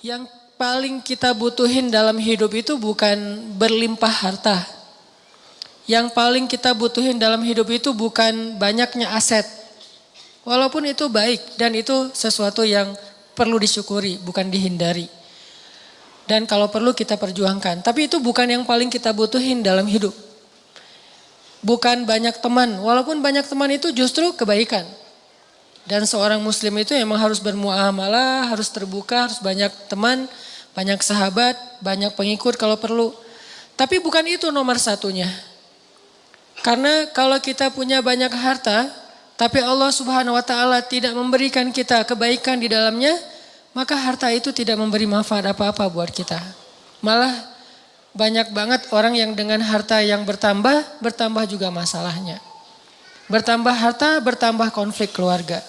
Yang paling kita butuhin dalam hidup itu bukan berlimpah harta. Yang paling kita butuhin dalam hidup itu bukan banyaknya aset. Walaupun itu baik dan itu sesuatu yang perlu disyukuri, bukan dihindari. Dan kalau perlu kita perjuangkan. Tapi itu bukan yang paling kita butuhin dalam hidup. Bukan banyak teman, walaupun banyak teman itu justru kebaikan. Dan seorang muslim itu memang harus bermuamalah, harus terbuka, harus banyak teman, banyak sahabat, banyak pengikut kalau perlu. Tapi bukan itu nomor satunya. Karena kalau kita punya banyak harta, tapi Allah Subhanahu wa taala tidak memberikan kita kebaikan di dalamnya, maka harta itu tidak memberi manfaat apa-apa buat kita. Malah banyak banget orang yang dengan harta yang bertambah juga masalahnya. Bertambah harta, bertambah konflik keluarga.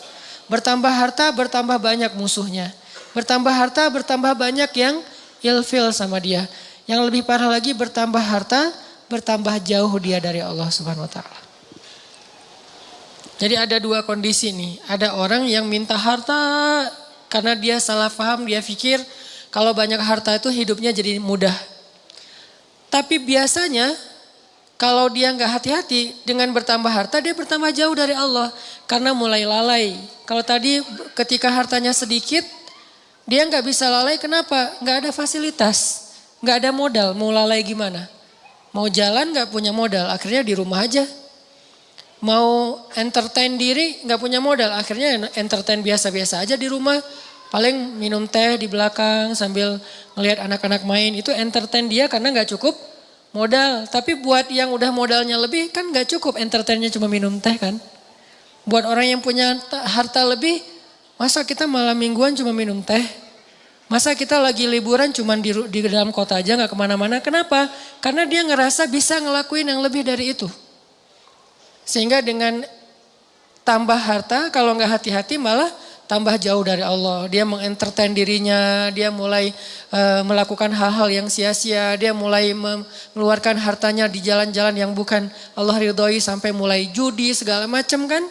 Bertambah harta, bertambah banyak musuhnya. Bertambah harta, bertambah banyak yang ilfil sama dia. Yang lebih parah lagi bertambah harta, bertambah jauh dia dari Allah Subhanahu wa taala. Jadi ada dua kondisi nih. Ada orang yang minta harta karena dia salah paham, dia pikir kalau banyak harta itu hidupnya jadi mudah. Tapi biasanya kalau dia nggak hati-hati dengan bertambah harta, dia bertambah jauh dari Allah. Karena mulai lalai. Kalau tadi ketika hartanya sedikit, dia nggak bisa lalai, kenapa? Nggak ada fasilitas, nggak ada modal, mau lalai gimana? Mau jalan nggak punya modal, akhirnya di rumah aja. Mau entertain diri nggak punya modal, akhirnya entertain biasa-biasa aja di rumah. Paling minum teh di belakang sambil ngelihat anak-anak main, itu entertain dia karena nggak cukup modal. Tapi buat yang udah modalnya lebih kan gak cukup entertainnya cuma minum teh kan. Buat orang yang punya harta lebih, masa kita malam mingguan cuma minum teh? Masa kita lagi liburan cuma di dalam kota aja gak kemana-mana? Kenapa? Karena dia ngerasa bisa ngelakuin yang lebih dari itu. Sehingga dengan tambah harta, kalau gak hati-hati malah tambah jauh dari Allah. Dia mengentertain dirinya, dia mulai melakukan hal-hal yang sia-sia, dia mulai mengeluarkan hartanya di jalan-jalan yang bukan Allah ridhoi, sampai mulai judi segala macam kan.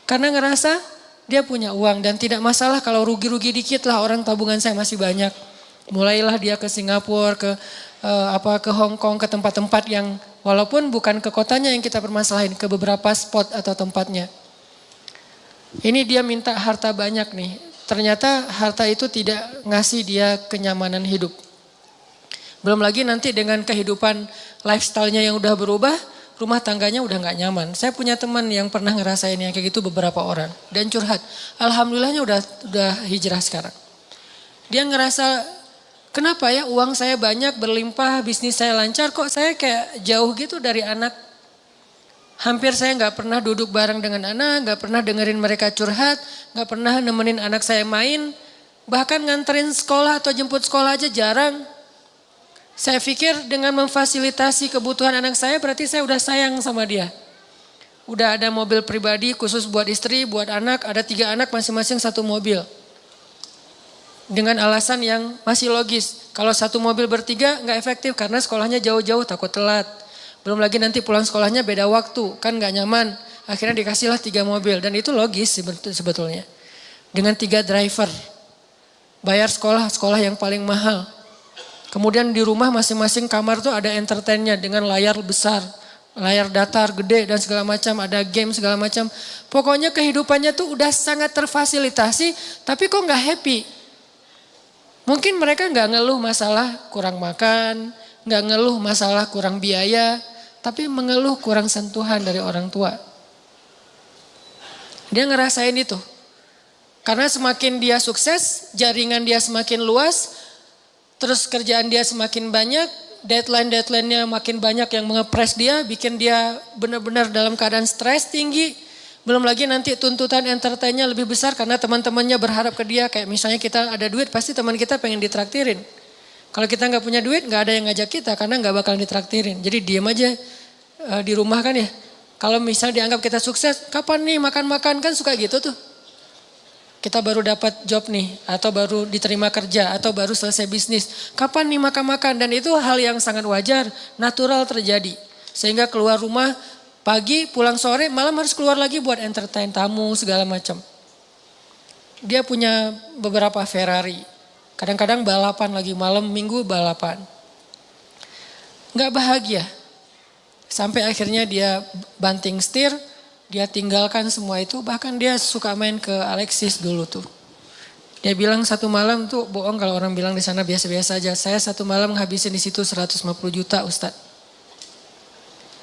Karena ngerasa dia punya uang dan tidak masalah kalau rugi-rugi dikit lah, orang tabungan saya masih banyak. Mulailah dia ke Singapura, ke Hong Kong, ke tempat-tempat yang walaupun bukan ke kotanya yang kita permasalahin, ke beberapa spot atau tempatnya. Ini dia minta harta banyak nih. Ternyata harta itu tidak ngasih dia kenyamanan hidup. Belum lagi nanti dengan kehidupan lifestyle-nya yang udah berubah, rumah tangganya udah gak nyaman. Saya punya teman yang pernah ngerasain yang kayak gitu beberapa orang. Dan curhat. Alhamdulillahnya udah hijrah sekarang. Dia ngerasa, kenapa ya uang saya banyak, berlimpah, bisnis saya lancar, kok saya kayak jauh gitu dari anak. Hampir saya gak pernah duduk bareng dengan anak, gak pernah dengerin mereka curhat, gak pernah nemenin anak saya main. Bahkan nganterin sekolah atau jemput sekolah aja jarang. Saya pikir dengan memfasilitasi kebutuhan anak saya berarti saya udah sayang sama dia. Udah ada mobil pribadi khusus buat istri, buat anak, ada 3 anak masing-masing 1 mobil. Dengan alasan yang masih logis. Kalau 1 mobil bertiga gak efektif karena sekolahnya jauh-jauh takut telat. Belum lagi nanti pulang sekolahnya beda waktu, kan gak nyaman. Akhirnya dikasihlah 3 mobil dan itu logis sebetulnya. Dengan 3 driver, bayar sekolah yang paling mahal. Kemudian di rumah masing-masing kamar tuh ada entertainnya dengan layar besar, layar datar gede dan segala macam, ada game segala macam. Pokoknya kehidupannya tuh udah sangat terfasilitasi, tapi kok gak happy. Mungkin mereka gak ngeluh masalah kurang makan, gak ngeluh masalah kurang biaya, tapi mengeluh kurang sentuhan dari orang tua. Dia ngerasain itu. Karena semakin dia sukses, jaringan dia semakin luas, terus kerjaan dia semakin banyak, deadline-nya makin banyak yang mengepres dia, bikin dia benar-benar dalam keadaan stres tinggi. Belum lagi nanti tuntutan entertainnya lebih besar karena teman-temannya berharap ke dia. Kayak misalnya kita ada duit, pasti teman kita pengen ditraktirin. Kalau kita nggak punya duit, nggak ada yang ngajak kita karena nggak bakalan ditraktirin. Jadi diam aja di rumah kan ya. Kalau misalnya dianggap kita sukses, kapan nih makan-makan, kan suka gitu tuh. Kita baru dapat job nih, atau baru diterima kerja, atau baru selesai bisnis. Kapan nih makan-makan, dan itu hal yang sangat wajar, natural terjadi. Sehingga keluar rumah pagi, pulang sore, malam harus keluar lagi buat entertain tamu segala macam. Dia punya beberapa Ferrari. Kadang-kadang balapan lagi, malam minggu balapan. Nggak bahagia. Sampai akhirnya dia banting setir, dia tinggalkan semua itu. Bahkan dia suka main ke Alexis dulu tuh. Dia bilang satu malam tuh bohong kalau orang bilang di sana biasa-biasa aja. Saya satu malam ngabisin di situ 150 juta Ustadz.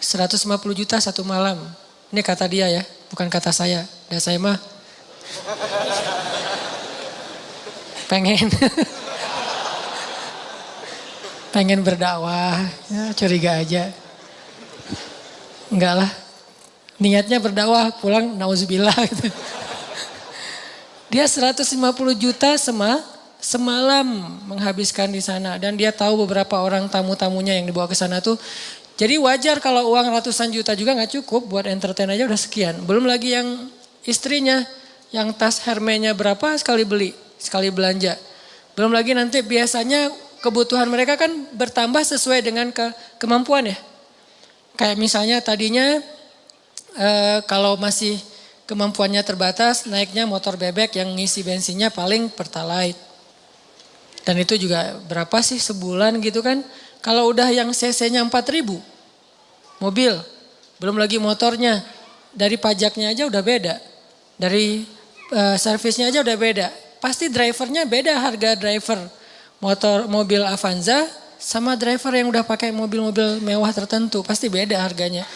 150 juta satu malam. Ini kata dia ya, bukan kata saya. Dan saya mah pengen berdakwah, ya, curiga aja. Enggak lah, niatnya berdakwah pulang nauzubillah gitu. Dia 150 juta semalam menghabiskan di sana. Dan dia tahu beberapa orang tamu-tamunya yang dibawa ke sana tuh. Jadi wajar kalau uang ratusan juta juga gak cukup buat entertain aja udah sekian. Belum lagi yang istrinya, yang tas Hermès-nya berapa sekali beli, sekali belanja. Belum lagi nanti biasanya kebutuhan mereka kan bertambah sesuai dengan kemampuan ya. Kayak misalnya tadinya kalau masih kemampuannya terbatas, naiknya motor bebek yang ngisi bensinnya paling Pertalite. Dan itu juga berapa sih sebulan gitu kan. Kalau udah yang cc-nya 4.000 mobil, belum lagi motornya, dari pajaknya aja udah beda. Dari servisnya aja udah beda. Pasti drivernya beda harga driver mobil Avanza sama driver yang udah pakai mobil-mobil mewah tertentu. Pasti beda harganya.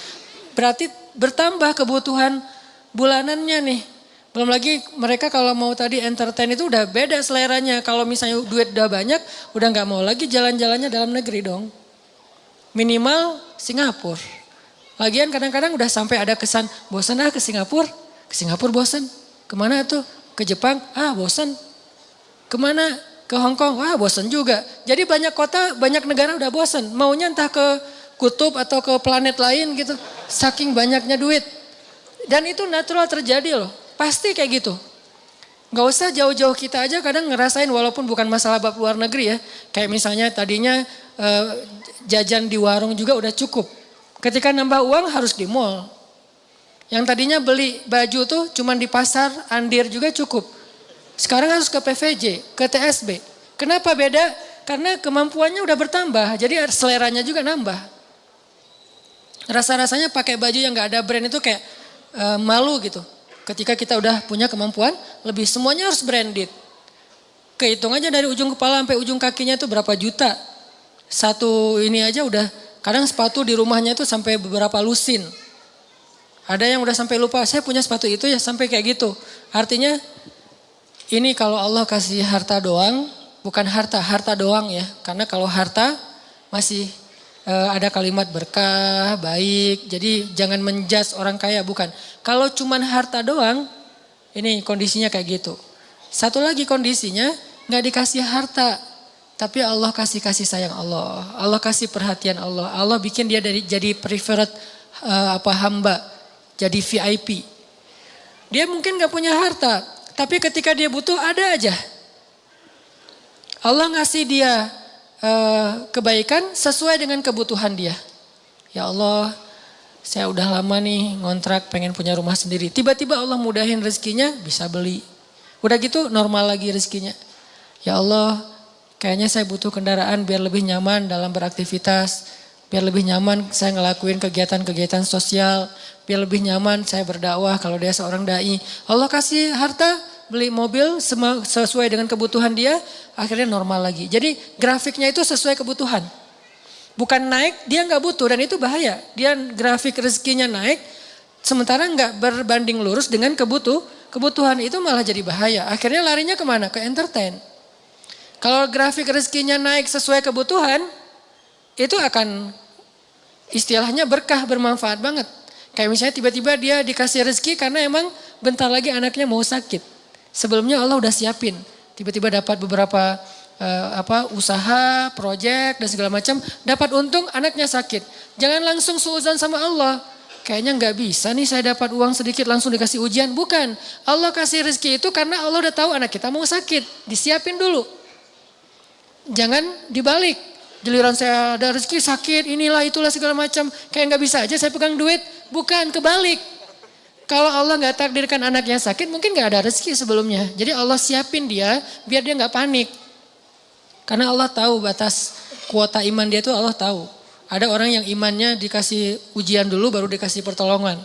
Berarti bertambah kebutuhan bulanannya nih. Belum lagi mereka kalau mau tadi entertain itu udah beda seleranya. Kalau misalnya duit udah banyak, udah gak mau lagi jalan-jalannya dalam negeri dong. Minimal Singapura. Lagian kadang-kadang udah sampai ada kesan, bosan ke Singapura. Ke Singapura bosan. Kemana tuh? Ke Jepang, bosan. Kemana? Ke Hong Kong, bosan juga. Jadi banyak kota, banyak negara udah bosan. Maunya entah ke kutub atau ke planet lain gitu. Saking banyaknya duit. Dan itu natural terjadi loh. Pasti kayak gitu. Gak usah jauh-jauh kita aja kadang ngerasain walaupun bukan masalah bab luar negeri ya. Kayak misalnya tadinya jajan di warung juga udah cukup. Ketika nambah uang harus di mall. Yang tadinya beli baju tuh cuman di pasar, Andir juga cukup. Sekarang harus ke PVJ, ke TSB. Kenapa beda? Karena kemampuannya udah bertambah. Jadi seleranya juga nambah. Rasa-rasanya pakai baju yang gak ada brand itu kayak malu gitu. Ketika kita udah punya kemampuan, lebih semuanya harus branded. Kehitung aja dari ujung kepala sampai ujung kakinya itu berapa juta. Satu ini aja udah, kadang sepatu di rumahnya itu sampai beberapa lusin. Ada yang udah sampai lupa, saya punya sepatu itu ya sampai kayak gitu. Artinya ini kalau Allah kasih harta doang, bukan harta doang ya. Karena kalau harta masih ada kalimat berkah, baik. Jadi jangan menjudge orang kaya, bukan. Kalau cuman harta doang, ini kondisinya kayak gitu. Satu lagi kondisinya gak dikasih harta. Tapi Allah kasih sayang Allah. Allah kasih perhatian Allah. Allah bikin dia jadi preferred hamba. Jadi VIP. Dia mungkin gak punya harta. Tapi ketika dia butuh ada aja. Allah ngasih dia kebaikan sesuai dengan kebutuhan dia. Ya Allah, saya udah lama nih ngontrak pengen punya rumah sendiri. Tiba-tiba Allah mudahin rezekinya bisa beli. Udah gitu normal lagi rezekinya. Ya Allah, kayaknya saya butuh kendaraan biar lebih nyaman dalam beraktivitas. Biar lebih nyaman saya ngelakuin kegiatan-kegiatan sosial. Biar lebih nyaman saya berdakwah kalau dia seorang da'i. Allah kasih harta, beli mobil sesuai dengan kebutuhan dia, akhirnya normal lagi. Jadi grafiknya itu sesuai kebutuhan. Bukan naik, dia nggak butuh dan itu bahaya. Dia grafik rezekinya naik, sementara nggak berbanding lurus dengan kebutuhan itu malah jadi bahaya. Akhirnya larinya kemana? Ke entertain. Kalau grafik rezekinya naik sesuai kebutuhan, itu akan istilahnya berkah, bermanfaat banget. Kayak misalnya tiba-tiba dia dikasih rezeki karena emang bentar lagi anaknya mau sakit. Sebelumnya Allah udah siapin. Tiba-tiba dapat beberapa usaha, proyek dan segala macam. Dapat untung anaknya sakit. Jangan langsung suudzon sama Allah. Kayaknya nggak bisa nih saya dapat uang sedikit langsung dikasih ujian. Bukan. Allah kasih rezeki itu karena Allah udah tahu anak kita mau sakit. Disiapin dulu. Jangan dibalik. Giliran saya ada rezeki sakit, inilah itulah segala macam. Kayak nggak bisa aja saya pegang duit. Bukan, kebalik. Kalau Allah nggak takdirkan anaknya sakit, mungkin nggak ada rezeki sebelumnya. Jadi Allah siapin dia, biar dia nggak panik. Karena Allah tahu batas kuota iman dia tuh Allah tahu. Ada orang yang imannya dikasih ujian dulu baru dikasih pertolongan.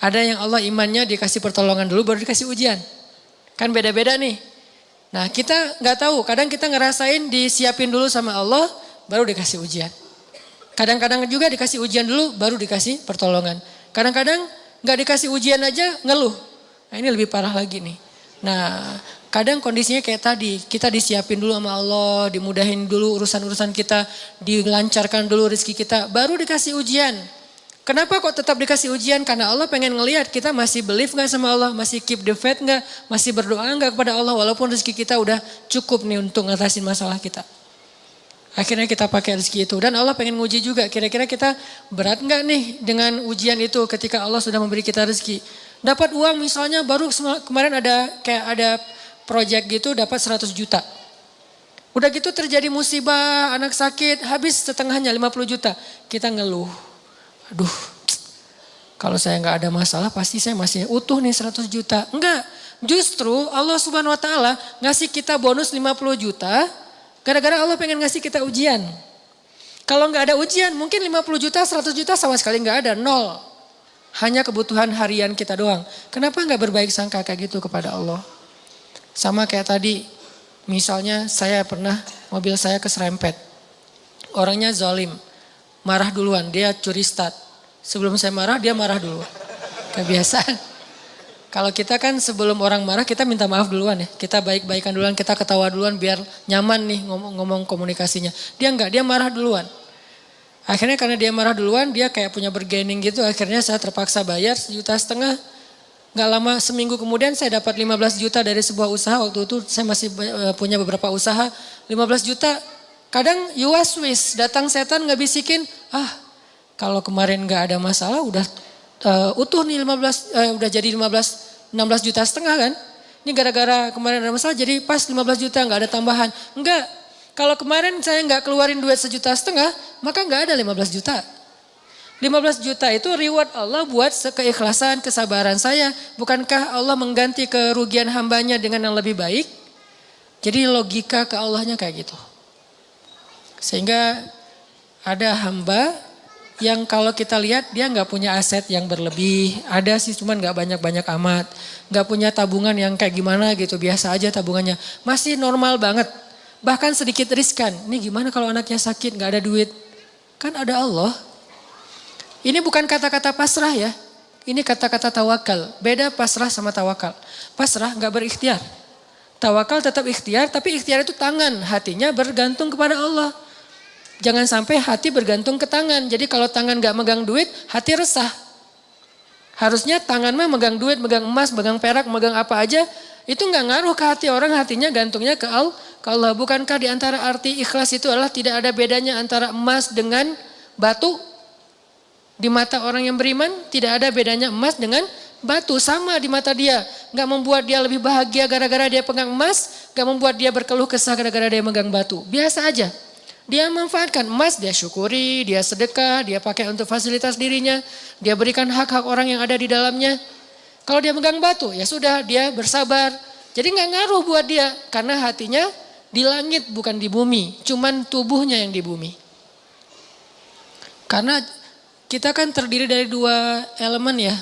Ada yang Allah imannya dikasih pertolongan dulu baru dikasih ujian. Kan beda-beda nih. Nah kita nggak tahu, kadang kita ngerasain disiapin dulu sama Allah baru dikasih ujian. Kadang-kadang juga dikasih ujian dulu baru dikasih pertolongan. Kadang-kadang nggak dikasih ujian aja ngeluh. Nah ini lebih parah lagi nih. Nah kadang kondisinya kayak tadi, kita disiapin dulu sama Allah, dimudahin dulu urusan-urusan kita, dilancarkan dulu rezeki kita, baru dikasih ujian. Kenapa kok tetap dikasih ujian? Karena Allah pengen ngelihat kita masih believe gak sama Allah, masih keep the faith gak, masih berdoa gak kepada Allah walaupun rezeki kita udah cukup nih untuk ngatasin masalah kita. Akhirnya kita pakai rezeki itu dan Allah pengen nguji juga kira-kira kita berat gak nih dengan ujian itu ketika Allah sudah memberi kita rezeki. Dapat uang misalnya baru kemarin ada project gitu dapat 100 juta. Udah gitu terjadi musibah, anak sakit, habis setengahnya 50 juta. Kita ngeluh. Aduh, kalau saya nggak ada masalah pasti saya masih utuh nih 100 juta. Enggak, justru Allah Subhanahu Wa Taala ngasih kita bonus 50 juta gara-gara Allah pengen ngasih kita ujian. Kalau nggak ada ujian mungkin 50 juta, 100 juta sama sekali nggak ada, nol. Hanya kebutuhan harian kita doang. Kenapa nggak berbaik sangka kayak gitu kepada Allah? Sama kayak tadi, misalnya saya pernah mobil saya keserempet. Orangnya zalim. Marah duluan, dia curi start. Sebelum saya marah, dia marah dulu. Kebiasaan. Kalau kita kan sebelum orang marah, kita minta maaf duluan ya. Kita baik-baikan duluan, kita ketawa duluan biar nyaman nih ngomong komunikasinya. Dia enggak, dia marah duluan. Akhirnya karena dia marah duluan, dia kayak punya bergaining gitu. Akhirnya saya terpaksa bayar 1,5 juta. Gak lama seminggu kemudian saya dapat 15 juta dari sebuah usaha. Waktu itu saya masih punya beberapa usaha. 15 juta. Kadang you was wish, datang setan ngebisikin, kalau kemarin gak ada masalah udah utuh nih 15, udah jadi 16 juta setengah kan. Ini gara-gara kemarin ada masalah jadi pas 15 juta gak ada tambahan. Enggak, kalau kemarin saya gak keluarin duit 1,5 juta, maka gak ada 15 juta. 15 juta itu reward Allah buat keikhlasan, kesabaran saya. Bukankah Allah mengganti kerugian hambanya dengan yang lebih baik? Jadi logika ke Allahnya kayak gitu. Sehingga ada hamba yang kalau kita lihat dia nggak punya aset yang berlebih. Ada sih cuman nggak banyak-banyak amat. Nggak punya tabungan yang kayak gimana gitu. Biasa aja tabungannya. Masih normal banget. Bahkan sedikit riskan. Ini gimana kalau anaknya sakit nggak ada duit. Kan ada Allah. Ini bukan kata-kata pasrah ya. Ini kata-kata tawakal. Beda pasrah sama tawakal. Pasrah nggak berikhtiar. Tawakal tetap ikhtiar. Tapi ikhtiar itu tangan. Hatinya bergantung kepada Allah. Jangan sampai hati bergantung ke tangan. Jadi kalau tangan gak megang duit, hati resah. Harusnya tangan mah megang duit, megang emas, megang perak, megang apa aja. Itu gak ngaruh ke hati orang, hatinya gantungnya ke Allah. Bukankah di antara arti ikhlas itu adalah tidak ada bedanya antara emas dengan batu? Di mata orang yang beriman tidak ada bedanya emas dengan batu. Sama di mata dia. Gak membuat dia lebih bahagia gara-gara dia pegang emas. Gak membuat dia berkeluh kesah gara-gara dia megang batu. Biasa aja. Dia manfaatkan emas, dia syukuri, dia sedekah, dia pakai untuk fasilitas dirinya. Dia berikan hak-hak orang yang ada di dalamnya. Kalau dia megang batu, ya sudah dia bersabar. Jadi gak ngaruh buat dia. Karena hatinya di langit bukan di bumi. Cuman tubuhnya yang di bumi. Karena kita kan terdiri dari 2 elemen ya.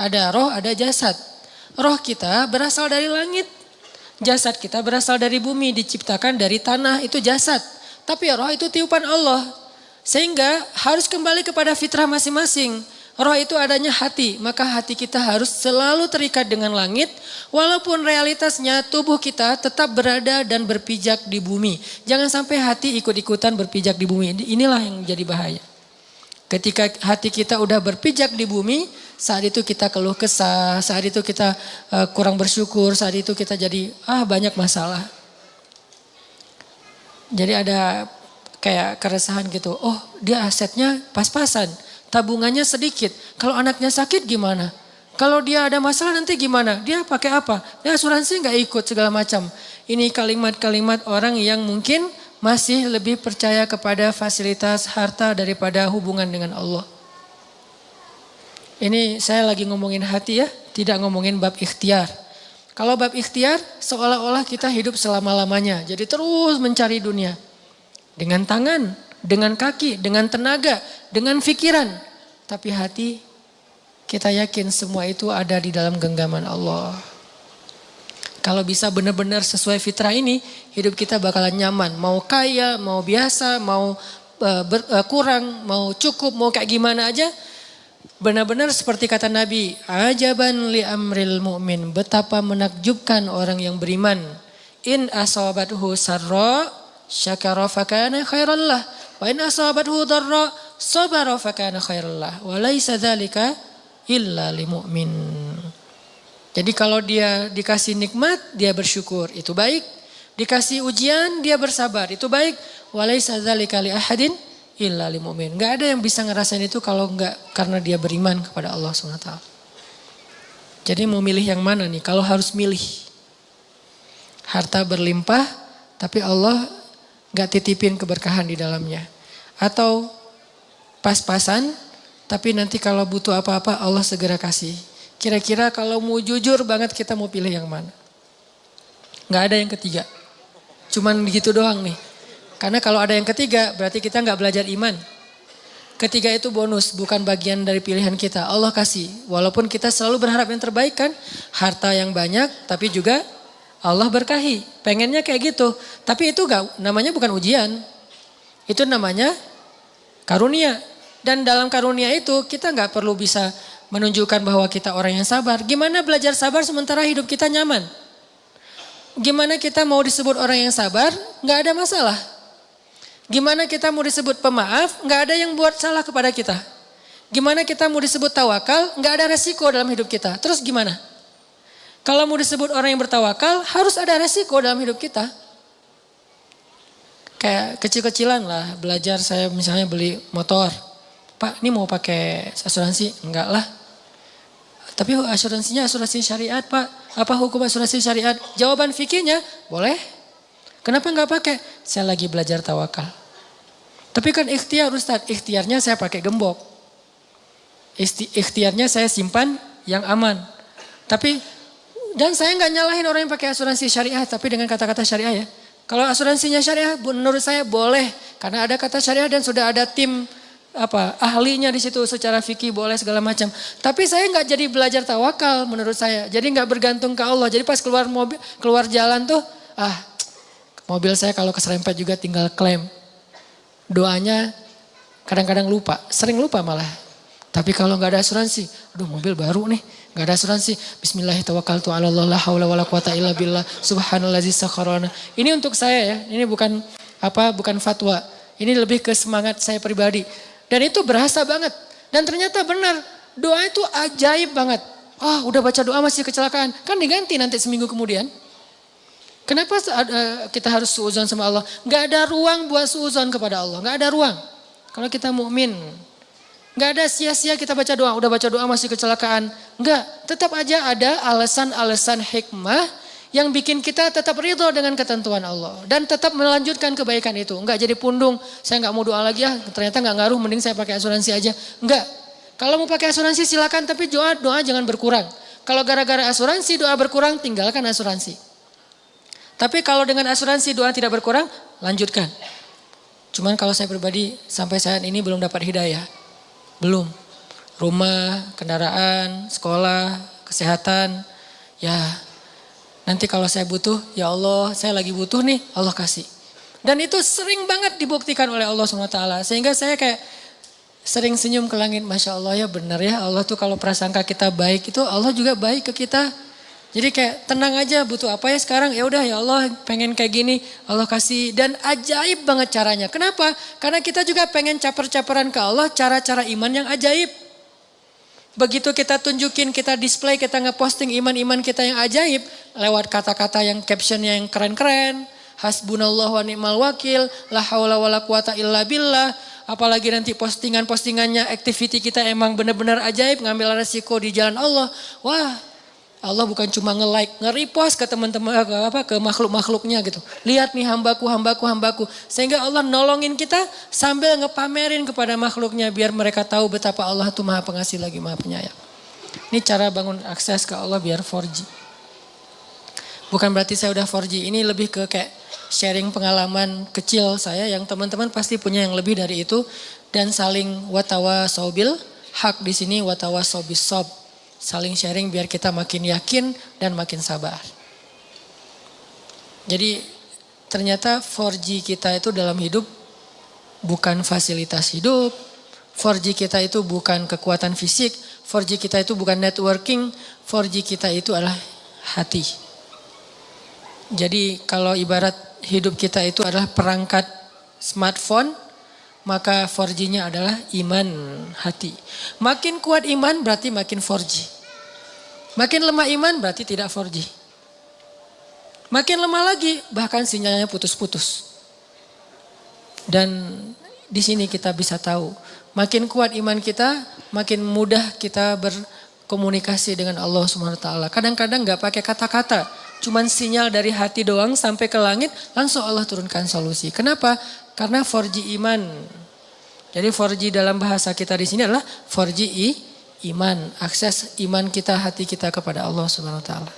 Ada roh, ada jasad. Roh kita berasal dari langit. Jasad kita berasal dari bumi, diciptakan dari tanah, itu jasad. Tapi roh itu tiupan Allah. Sehingga harus kembali kepada fitrah masing-masing. Roh itu adanya hati. Maka hati kita harus selalu terikat dengan langit. Walaupun realitasnya tubuh kita tetap berada dan berpijak di bumi. Jangan sampai hati ikut-ikutan berpijak di bumi. Inilah yang jadi bahaya. Ketika hati kita udah berpijak di bumi. Saat itu kita keluh kesah. Saat itu kita kurang bersyukur. Saat itu kita jadi banyak masalah. Jadi ada kayak keresahan gitu. Oh dia asetnya pas-pasan. Tabungannya sedikit. Kalau anaknya sakit gimana? Kalau dia ada masalah nanti gimana? Dia pakai apa? Dia asuransi nggak ikut segala macam. Ini kalimat-kalimat orang yang mungkin masih lebih percaya kepada fasilitas harta daripada hubungan dengan Allah. Ini saya lagi ngomongin hati ya. Tidak ngomongin bab ikhtiar. Kalau bab ikhtiar seolah-olah kita hidup selama-lamanya. Jadi terus mencari dunia. Dengan tangan, dengan kaki, dengan tenaga, dengan pikiran. Tapi hati kita yakin semua itu ada di dalam genggaman Allah. Kalau bisa benar-benar sesuai fitrah ini, hidup kita bakalan nyaman. Mau kaya, mau biasa, mau kurang, mau cukup, mau kayak gimana aja. Benar-benar seperti kata Nabi, ajaban li amril mu'min, betapa menakjubkan orang yang beriman. In asabathu sarra syakara fakana khairan lah, wa in asabathu dharra sabara fakana khairan lah, wa laisa dzalika illa lil mu'min. Jadi kalau dia dikasih nikmat, dia bersyukur, itu baik. Dikasih ujian, dia bersabar, itu baik. Wa laisa dzalika li ahadin illa lil mu'min. Enggak ada yang bisa ngerasain itu kalau enggak karena dia beriman kepada Allah SWT. Jadi mau milih yang mana nih? Kalau harus milih. Harta berlimpah tapi Allah enggak titipin keberkahan di dalamnya. Atau pas-pasan tapi nanti kalau butuh apa-apa Allah segera kasih. Kira-kira kalau mau jujur banget kita mau pilih yang mana? Enggak ada yang ketiga. Cuman gitu doang nih. Karena kalau ada yang ketiga berarti kita nggak belajar iman. Ketiga itu bonus, bukan bagian dari pilihan kita. Allah kasih. Walaupun kita selalu berharap yang terbaik kan. Harta yang banyak tapi juga Allah berkahi. Pengennya kayak gitu. Tapi itu namanya bukan ujian. Itu namanya karunia. Dan dalam karunia itu kita nggak perlu bisa menunjukkan bahwa kita orang yang sabar. Gimana belajar sabar sementara hidup kita nyaman? Gimana kita mau disebut orang yang sabar? Nggak ada masalah. Gimana kita mau disebut pemaaf, nggak ada yang buat salah kepada kita. Gimana kita mau disebut tawakal, nggak ada resiko dalam hidup kita. Terus gimana? Kalau mau disebut orang yang bertawakal, harus ada resiko dalam hidup kita. Kayak kecil-kecilan lah, belajar saya misalnya beli motor. Pak, ini mau pakai asuransi? Enggak lah. Tapi asuransinya asuransi syariat Pak. Apa hukum asuransi syariat? Jawaban fikihnya, boleh. Kenapa enggak pakai? Saya lagi belajar tawakal. Tapi kan ikhtiar Ustaz, ikhtiarnya saya pakai gembok. Ikhtiarnya saya simpan yang aman. Tapi, dan saya enggak nyalahin orang yang pakai asuransi syariah, tapi dengan kata-kata syariah ya. Kalau asuransinya syariah menurut saya boleh. Karena ada kata syariah dan sudah ada tim ahlinya di situ secara fikih boleh segala macam. Tapi saya nggak jadi belajar tawakal menurut saya. Jadi nggak bergantung ke Allah. Jadi pas keluar jalan tuh, mobil saya kalau keserempet juga tinggal klaim. Doanya kadang-kadang lupa, sering lupa malah. Tapi kalau nggak ada asuransi, aduh mobil baru nih, nggak ada asuransi. Bismillahirrahmanirrahim. La haula wala quwata illa billah. Subhanallazi sakharana. Ini untuk saya ya. Ini bukan fatwa. Ini lebih ke semangat saya pribadi. Dan itu berasa banget. Dan ternyata benar. Doa itu ajaib banget. Udah baca doa masih kecelakaan. Kan diganti nanti seminggu kemudian. Kenapa kita harus suudzon sama Allah? Gak ada ruang buat suudzon kepada Allah. Gak ada ruang. Kalau kita mukmin, gak ada sia-sia kita baca doa. Udah baca doa masih kecelakaan. Enggak. Tetap aja ada alasan-alasan hikmah yang bikin kita tetap ridho dengan ketentuan Allah. Dan tetap melanjutkan kebaikan itu. Enggak jadi pundung, saya enggak mau doa lagi ternyata enggak ngaruh, mending saya pakai asuransi aja. Enggak. Kalau mau pakai asuransi silakan, tapi doa jangan berkurang. Kalau gara-gara asuransi doa berkurang, tinggalkan asuransi. Tapi kalau dengan asuransi doa tidak berkurang, lanjutkan. Cuman kalau saya pribadi sampai saat ini belum dapat hidayah. Belum. Rumah, kendaraan, sekolah, kesehatan, ya nanti kalau saya butuh, ya Allah saya lagi butuh nih, Allah kasih. Dan itu sering banget dibuktikan oleh Allah SWT. Sehingga saya kayak sering senyum ke langit. Masya Allah ya benar ya, Allah tuh kalau prasangka kita baik itu Allah juga baik ke kita. Jadi kayak tenang aja, butuh apa ya sekarang, ya udah ya Allah pengen kayak gini, Allah kasih. Dan ajaib banget caranya. Kenapa? Karena kita juga pengen caper-caperan ke Allah cara-cara iman yang ajaib. Begitu kita tunjukin, kita display, kita ngeposting iman-iman kita yang ajaib. Lewat kata-kata yang captionnya yang keren-keren. Hasbunallah wa ni'mal wakil. La haula wa la quwata illa billah. Apalagi nanti postingan-postingannya, activity kita emang benar-benar ajaib. Ngambil resiko di jalan Allah. Wah, Allah bukan cuma nge-like, nge-repost ke teman-teman, ke makhluk-makhluknya gitu. Lihat nih hambaku. Sehingga Allah nolongin kita sambil ngepamerin kepada makhluknya biar mereka tahu betapa Allah itu maha pengasih lagi maha penyayang. Ini cara bangun akses ke Allah biar 4G. Bukan berarti saya udah 4G, ini lebih ke kayak sharing pengalaman kecil saya yang teman-teman pasti punya yang lebih dari itu. Dan saling watawa sobil, hak di sini watawa sobis sob. Saling sharing biar kita makin yakin dan makin sabar. Jadi ternyata 4G kita itu dalam hidup bukan fasilitas hidup. 4G kita itu bukan kekuatan fisik. 4G kita itu bukan networking. 4G kita itu adalah hati. Jadi kalau ibarat hidup kita itu adalah perangkat smartphone, maka 4G-nya adalah iman hati. Makin kuat iman berarti makin 4G. Makin lemah iman berarti tidak 4G. Makin lemah lagi bahkan sinyalnya putus-putus. Dan di sini kita bisa tahu, makin kuat iman kita, makin mudah kita berkomunikasi dengan Allah Subhanahu wa taala. Kadang-kadang enggak pakai kata-kata, cuman sinyal dari hati doang sampai ke langit, langsung Allah turunkan solusi. Kenapa? Karena 4G iman. Jadi 4G dalam bahasa kita di sini adalah 4G iman, akses iman kita, hati kita kepada Allah Subhanahu wa taala.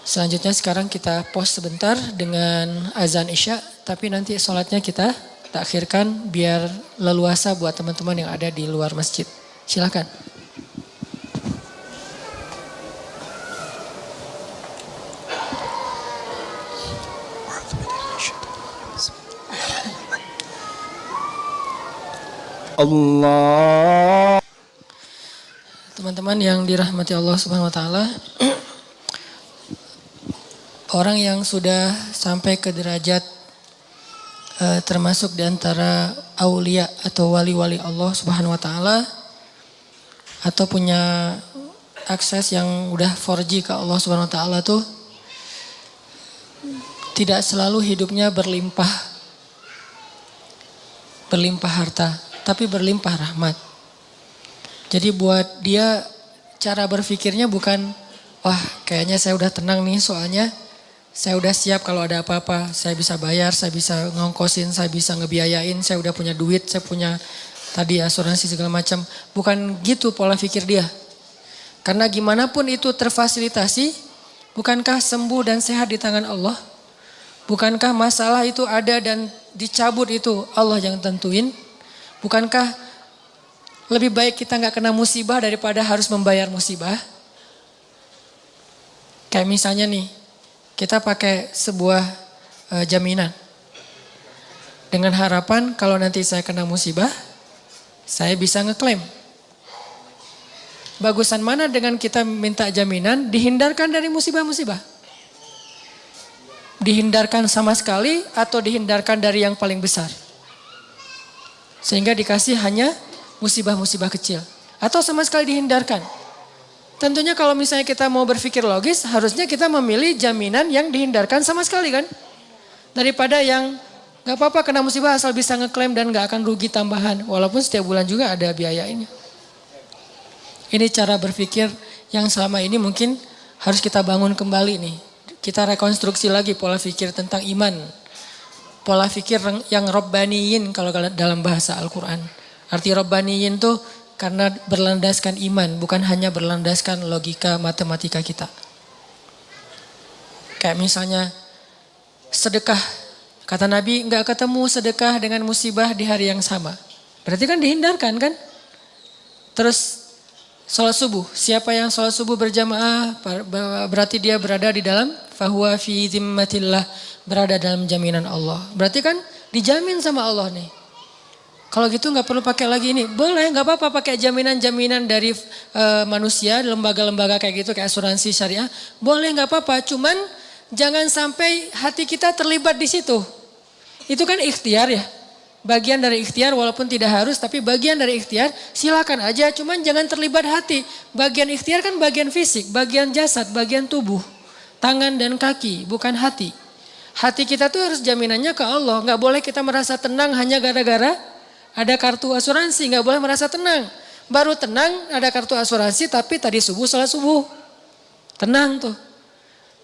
Selanjutnya sekarang kita pause sebentar dengan azan Isya, tapi nanti sholatnya kita takhirkan biar leluasa buat teman-teman yang ada di luar masjid. Silakan. Allah. Teman-teman yang dirahmati Allah Subhanahu wa taala, orang yang sudah sampai ke derajat termasuk di antara aulia atau wali-wali Allah Subhanahu wa taala atau punya akses yang udah 4G ke Allah Subhanahu wa taala tuh tidak selalu hidupnya berlimpah harta, tapi berlimpah rahmat. Jadi buat dia cara berpikirnya bukan, wah kayaknya saya udah tenang nih soalnya saya udah siap kalau ada apa-apa. Saya bisa bayar, saya bisa ngongkosin, saya bisa ngebiayain, saya udah punya duit, saya punya tadi asuransi segala macam. Bukan gitu pola pikir dia. Karena gimana pun itu terfasilitasi, bukankah sembuh dan sehat di tangan Allah? Bukankah masalah itu ada dan dicabut itu Allah yang tentuin? Bukankah lebih baik kita gak kena musibah daripada harus membayar musibah? Kayak misalnya nih, kita pakai sebuah jaminan. Dengan harapan kalau nanti saya kena musibah, saya bisa ngeklaim. Bagusan mana dengan kita minta jaminan dihindarkan dari musibah-musibah? Dihindarkan sama sekali atau dihindarkan dari yang paling besar? Sehingga dikasih hanya musibah-musibah kecil. Atau sama sekali dihindarkan. Tentunya kalau misalnya kita mau berpikir logis, harusnya kita memilih jaminan yang dihindarkan sama sekali kan. Daripada yang gak apa-apa kena musibah asal bisa ngeklaim dan gak akan rugi tambahan. Walaupun setiap bulan juga ada biaya ini. Ini cara berpikir yang selama ini mungkin harus kita bangun kembali nih. Kita rekonstruksi lagi pola pikir tentang iman. Pola pikir yang robbaniyin kalau dalam bahasa Al-Quran. Arti robbaniyin tuh karena berlandaskan iman, bukan hanya berlandaskan logika matematika kita. Kayak misalnya sedekah. Kata Nabi enggak ketemu sedekah dengan musibah di hari yang sama. Berarti kan dihindarkan kan? Terus sholat subuh. Siapa yang sholat subuh berjamaah berarti dia berada di dalam fahuwa fi zimmatillah. Berada dalam jaminan Allah. Berarti kan dijamin sama Allah nih. Kalau gitu nggak perlu pakai lagi ini. Boleh, nggak apa-apa pakai jaminan-jaminan dari manusia, lembaga-lembaga kayak gitu, kayak asuransi syariah. Boleh, nggak apa-apa. Cuman jangan sampai hati kita terlibat di situ. Itu kan ikhtiar ya. Bagian dari ikhtiar walaupun tidak harus, tapi bagian dari ikhtiar silakan aja. Cuman jangan terlibat hati. Bagian ikhtiar kan bagian fisik, bagian jasad, bagian tubuh. Tangan dan kaki, bukan hati. Hati kita tuh harus jaminannya ke Allah. Nggak boleh kita merasa tenang hanya gara-gara ada kartu asuransi, nggak boleh merasa tenang. Baru tenang ada kartu asuransi tapi tadi subuh salat subuh. Tenang tuh.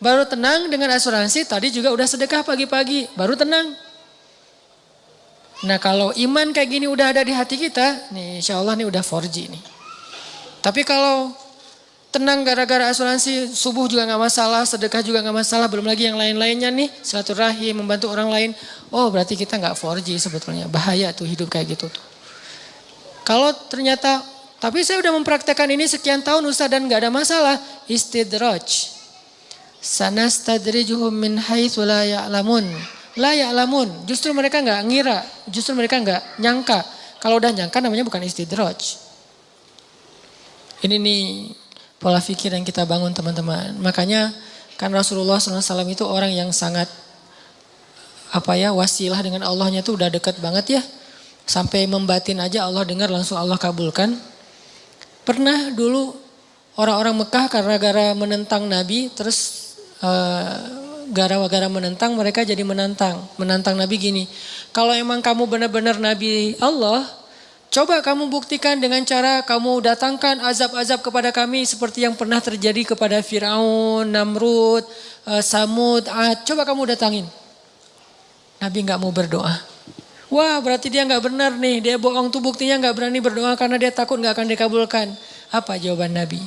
Baru tenang dengan asuransi tadi juga udah sedekah pagi-pagi. Baru tenang. Nah kalau iman kayak gini udah ada di hati kita, nih insya Allah nih udah 4G nih. Tapi kalau tenang gara-gara asuransi, subuh juga gak masalah, sedekah juga gak masalah, belum lagi yang lain-lainnya nih, silaturahim, membantu orang lain. Oh berarti kita gak 4G sebetulnya, bahaya tuh hidup kayak gitu tuh. Kalau ternyata, tapi saya udah mempraktekkan ini sekian tahun Ustaz dan gak ada masalah, istidraj. Sanastadrijuhum min haitsu la ya'lamun. La ya'lamun, justru mereka gak ngira, justru mereka gak nyangka. Kalau udah nyangka namanya bukan istidraj. Ini nih pola pikir yang kita bangun teman-teman. Makanya kan Rasulullah SAW itu orang yang sangat wasilah dengan Allahnya tuh udah dekat banget ya. Sampai membatin aja Allah dengar langsung Allah kabulkan. Pernah dulu orang-orang Mekah gara-gara menentang Nabi terus gara-gara menentang mereka jadi menantang Nabi gini. Kalau emang kamu benar-benar Nabi Allah, coba kamu buktikan dengan cara kamu datangkan azab-azab kepada kami seperti yang pernah terjadi kepada Firaun, Namrud, Samud, Ad. Coba kamu datangin. Nabi gak mau berdoa. Wah berarti dia gak benar nih, dia bohong tuh buktinya gak berani berdoa karena dia takut gak akan dikabulkan. Apa jawaban Nabi?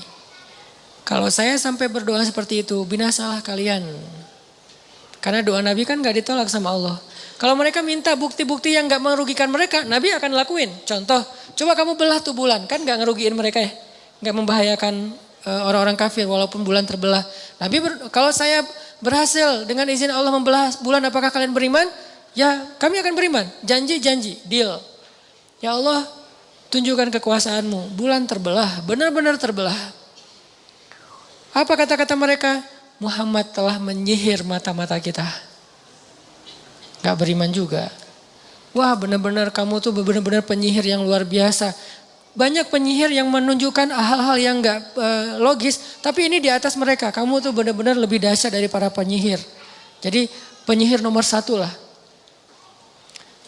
Kalau saya sampai berdoa seperti itu, binasalah kalian. Karena doa Nabi kan gak ditolak sama Allah. Kalau mereka minta bukti-bukti yang gak merugikan mereka, Nabi akan lakuin. Contoh, coba kamu belah tuh bulan, kan gak ngerugiin mereka ya. Gak membahayakan orang-orang kafir walaupun bulan terbelah. Nabi kalau saya berhasil dengan izin Allah membelah bulan, apakah kalian beriman? Ya kami akan beriman, janji, deal. Ya Allah tunjukkan kekuasaanmu, bulan terbelah, benar-benar terbelah. Apa kata-kata mereka? Muhammad telah menyihir mata-mata kita. Gak beriman juga. Wah benar-benar kamu tuh benar-benar penyihir yang luar biasa. Banyak penyihir yang menunjukkan hal-hal yang gak logis. Tapi ini di atas mereka. Kamu tuh benar-benar lebih dahsyat dari para penyihir. Jadi penyihir nomor 1 lah.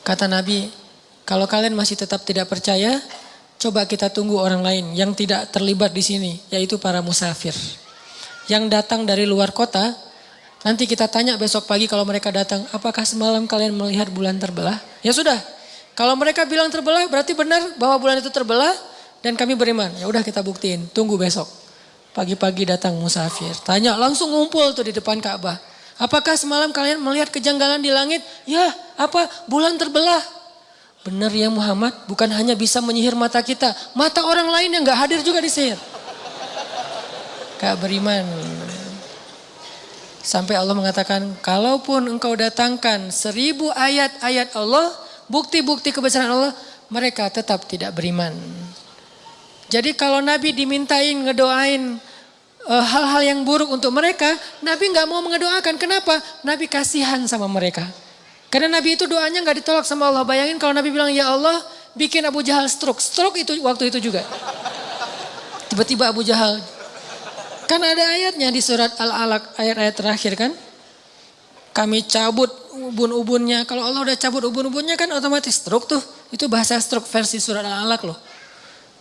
Kata Nabi, kalau kalian masih tetap tidak percaya, coba kita tunggu orang lain yang tidak terlibat di sini. Yaitu para musafir. Yang datang dari luar kota. Nanti kita tanya besok pagi kalau mereka datang, apakah semalam kalian melihat bulan terbelah? Ya sudah, kalau mereka bilang terbelah berarti benar bahwa bulan itu terbelah dan kami beriman. Ya udah kita buktiin, tunggu besok. Pagi-pagi datang musafir, tanya langsung ngumpul tuh di depan Ka'bah. Apakah semalam kalian melihat kejanggalan di langit? Ya, apa? Bulan terbelah. Benar ya Muhammad, bukan hanya bisa menyihir mata kita, mata orang lain yang gak hadir juga disihir. Gak beriman. Sampai Allah mengatakan, kalaupun engkau datangkan 1000 ayat-ayat Allah, bukti-bukti kebesaran Allah, mereka tetap tidak beriman. Jadi kalau Nabi dimintain ngedoain hal-hal yang buruk untuk mereka, Nabi gak mau mengedoakan. Kenapa? Nabi kasihan sama mereka. Karena Nabi itu doanya gak ditolak sama Allah. Bayangin kalau Nabi bilang, ya Allah bikin Abu Jahal stroke. Stroke itu waktu itu juga. Tiba-tiba Abu Jahal. Kan ada ayatnya di surat Al-Alaq, ayat-ayat terakhir kan. Kami cabut ubun-ubunnya. Kalau Allah udah cabut ubun-ubunnya kan otomatis stroke tuh. Itu bahasa stroke versi surat Al-Alaq loh.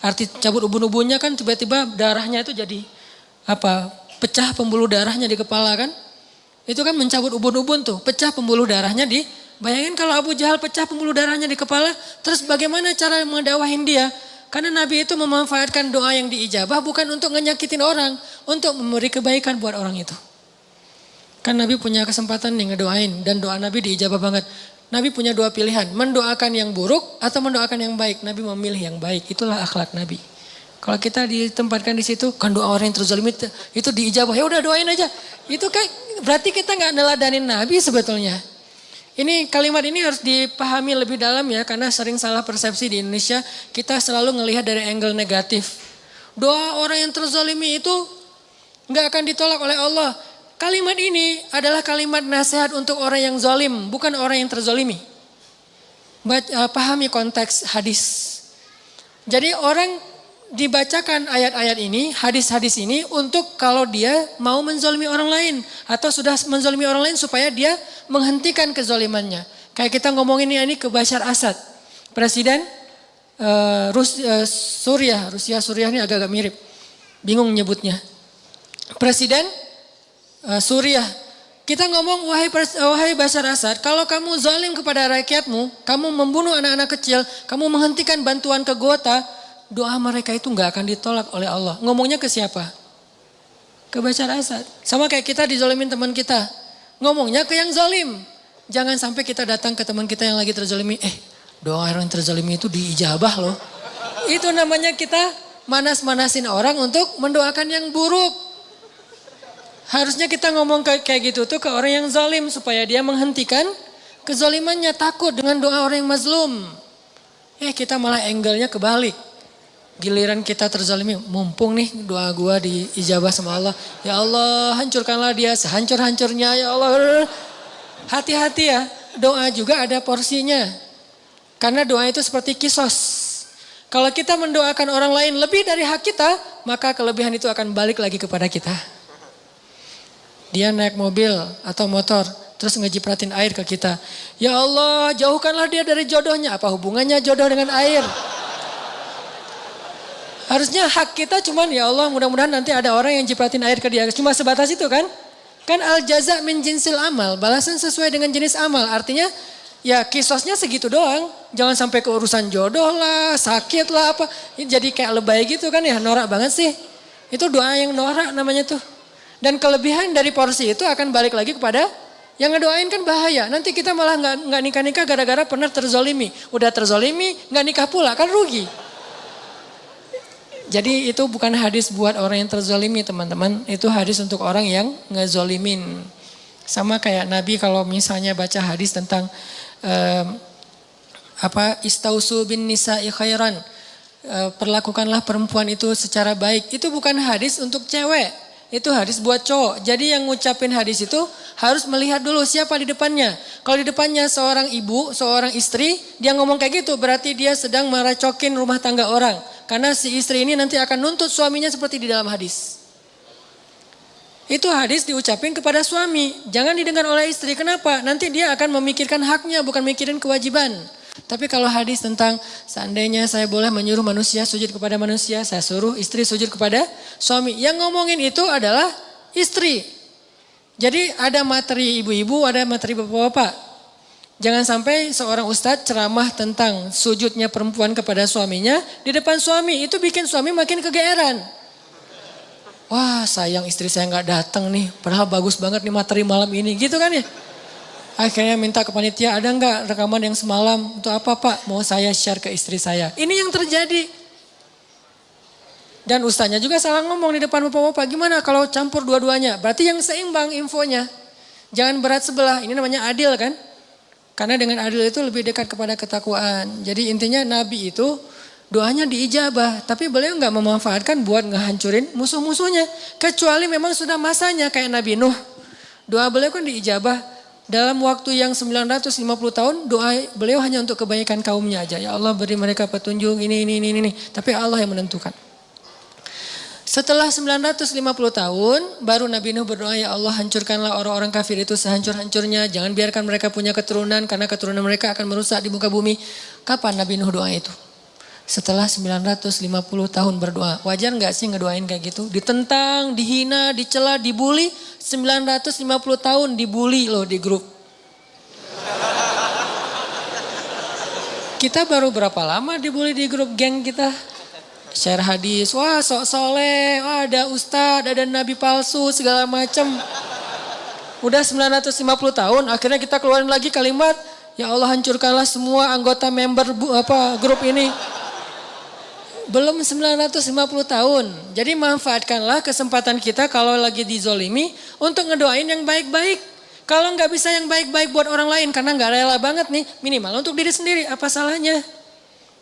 Arti cabut ubun-ubunnya kan tiba-tiba darahnya itu jadi pecah pembuluh darahnya di kepala kan. Itu kan mencabut ubun-ubun tuh, pecah pembuluh darahnya di. Bayangin kalau Abu Jahal pecah pembuluh darahnya di kepala, terus bagaimana cara mendakwahin dia? Karena Nabi itu memanfaatkan doa yang diijabah bukan untuk ngenyakitin orang, untuk memberi kebaikan buat orang itu. Kan Nabi punya kesempatan nih ngedoain dan doa Nabi diijabah banget. Nabi punya 2 pilihan, mendoakan yang buruk atau mendoakan yang baik. Nabi memilih yang baik, itulah akhlak Nabi. Kalau kita ditempatkan di situ, kan doa orang yang terzalim itu diijabah, ya udah doain aja. Itu kan berarti kita nggak neladanin Nabi sebetulnya. Ini kalimat ini harus dipahami lebih dalam ya, karena sering salah persepsi di Indonesia. Kita selalu ngelihat dari angle negatif. Doa orang yang terzalimi itu nggak akan ditolak oleh Allah. Kalimat ini adalah kalimat nasihat untuk orang yang zalim, bukan orang yang terzalimi. Pahami konteks hadis. Jadi orang dibacakan ayat-ayat ini, hadis-hadis ini untuk kalau dia mau menzalimi orang lain atau sudah menzalimi orang lain supaya dia menghentikan kezalimannya. Kayak kita ngomongin ini ke Bashar Assad, presiden Rusia ini agak-agak mirip, bingung nyebutnya. Presiden Suriah, kita ngomong wahai Bashar Assad, kalau kamu zalim kepada rakyatmu, kamu membunuh anak-anak kecil, kamu menghentikan bantuan ke Gota, doa mereka itu nggak akan ditolak oleh Allah. Ngomongnya ke siapa? Ke Bashar Asad. Sama kayak kita dizolimin teman kita. Ngomongnya ke yang zolim. Jangan sampai kita datang ke teman kita yang lagi terzolimi. Doa orang yang terzolimi itu diijabah loh. Itu namanya kita manas-manasin orang untuk mendoakan yang buruk. Harusnya kita ngomong kayak gitu tuh ke orang yang zalim supaya dia menghentikan kezalimannya, takut dengan doa orang yang mazlum. Kita malah angle-nya kebalik. Giliran kita terzalimi, mumpung nih doa gua diijabah sama Allah. Ya Allah, hancurkanlah dia sehancur-hancurnya ya Allah. Hati-hati ya, doa juga ada porsinya. Karena doa itu seperti kisos. Kalau kita mendoakan orang lain lebih dari hak kita, maka kelebihan itu akan balik lagi kepada kita. Dia naik mobil atau motor, terus ngejipratin air ke kita. Ya Allah, jauhkanlah dia dari jodohnya. Apa hubungannya jodoh dengan air? Harusnya hak kita cuman ya Allah mudah-mudahan nanti ada orang yang jipratin air ke dia. Cuma sebatas itu kan? Kan al jaza min jinsil amal. Balasan sesuai dengan jenis amal. Artinya ya kisosnya segitu doang. Jangan sampai ke urusan jodoh lah, sakit lah apa. Jadi kayak lebay gitu kan ya, norak banget sih. Itu doa yang norak namanya tuh. Dan kelebihan dari porsi itu akan balik lagi kepada yang ngedoain kan bahaya. Nanti kita malah nggak nikah-nikah gara-gara pernah terzolimi. Udah terzolimi nggak nikah pula kan rugi. Jadi itu bukan hadis buat orang yang terzolimi teman-teman. Itu hadis untuk orang yang ngezolimin. Sama kayak Nabi kalau misalnya baca hadis tentang istausu bin nisa'i khairan. Perlakukanlah perempuan itu secara baik. Itu bukan hadis untuk cewek. Itu hadis buat cowok. Jadi yang ngucapin hadis itu harus melihat dulu siapa di depannya. Kalau di depannya seorang ibu, seorang istri, dia ngomong kayak gitu berarti dia sedang meracokin rumah tangga orang. Karena si istri ini nanti akan nuntut suaminya seperti di dalam hadis. Itu hadis diucapin kepada suami. Jangan didengar oleh istri. Kenapa? Nanti dia akan memikirkan haknya bukan mikirin kewajiban. Tapi kalau hadis tentang seandainya saya boleh menyuruh manusia sujud kepada manusia, saya suruh istri sujud kepada suami. Yang ngomongin itu adalah istri. Jadi ada materi ibu-ibu, ada materi bapak-bapak. Jangan sampai seorang ustadz ceramah tentang sujudnya perempuan kepada suaminya di depan suami. Itu bikin suami makin kegeeran. Wah sayang istri saya gak datang nih, padahal bagus banget nih materi malam ini. Gitu kan ya. Akhirnya minta ke panitia, ada enggak rekaman yang semalam? Untuk apa Pak? Mau saya share ke istri saya. Ini yang terjadi. Dan ustaznya juga salah ngomong di depan bapak-bapak. Gimana kalau campur dua-duanya? Berarti yang seimbang infonya. Jangan berat sebelah. Ini namanya adil kan? Karena dengan adil itu lebih dekat kepada ketakwaan. Jadi intinya Nabi itu doanya diijabah. Tapi beliau enggak memanfaatkan buat ngehancurin musuh-musuhnya. Kecuali memang sudah masanya kayak Nabi Nuh. Doa beliau kan diijabah. Dalam waktu yang 950 tahun doa beliau hanya untuk kebaikan kaumnya aja. Ya Allah beri mereka petunjuk ini. Tapi Allah yang menentukan. Setelah 950 tahun baru Nabi Nuh berdoa ya Allah hancurkanlah orang-orang kafir itu sehancur-hancurnya. Jangan biarkan mereka punya keturunan karena keturunan mereka akan merusak di muka bumi. Kapan Nabi Nuh doa itu? Setelah 950 tahun berdoa. Wajar gak sih ngedoain kayak gitu? Ditentang, dihina, dicela, dibully. 950 tahun dibully loh di grup. Kita baru berapa lama dibully di grup geng kita? Share hadis, wah sok soleh, wah ada ustadz, ada nabi palsu, segala macam. Udah 950 tahun, akhirnya kita keluarin lagi kalimat, ya Allah hancurkanlah semua anggota member grup ini. Belum 950 tahun. Jadi manfaatkanlah kesempatan kita kalau lagi dizolimi untuk ngedoain yang baik-baik. Kalau nggak bisa yang baik-baik buat orang lain karena nggak rela banget nih, minimal untuk diri sendiri, apa salahnya?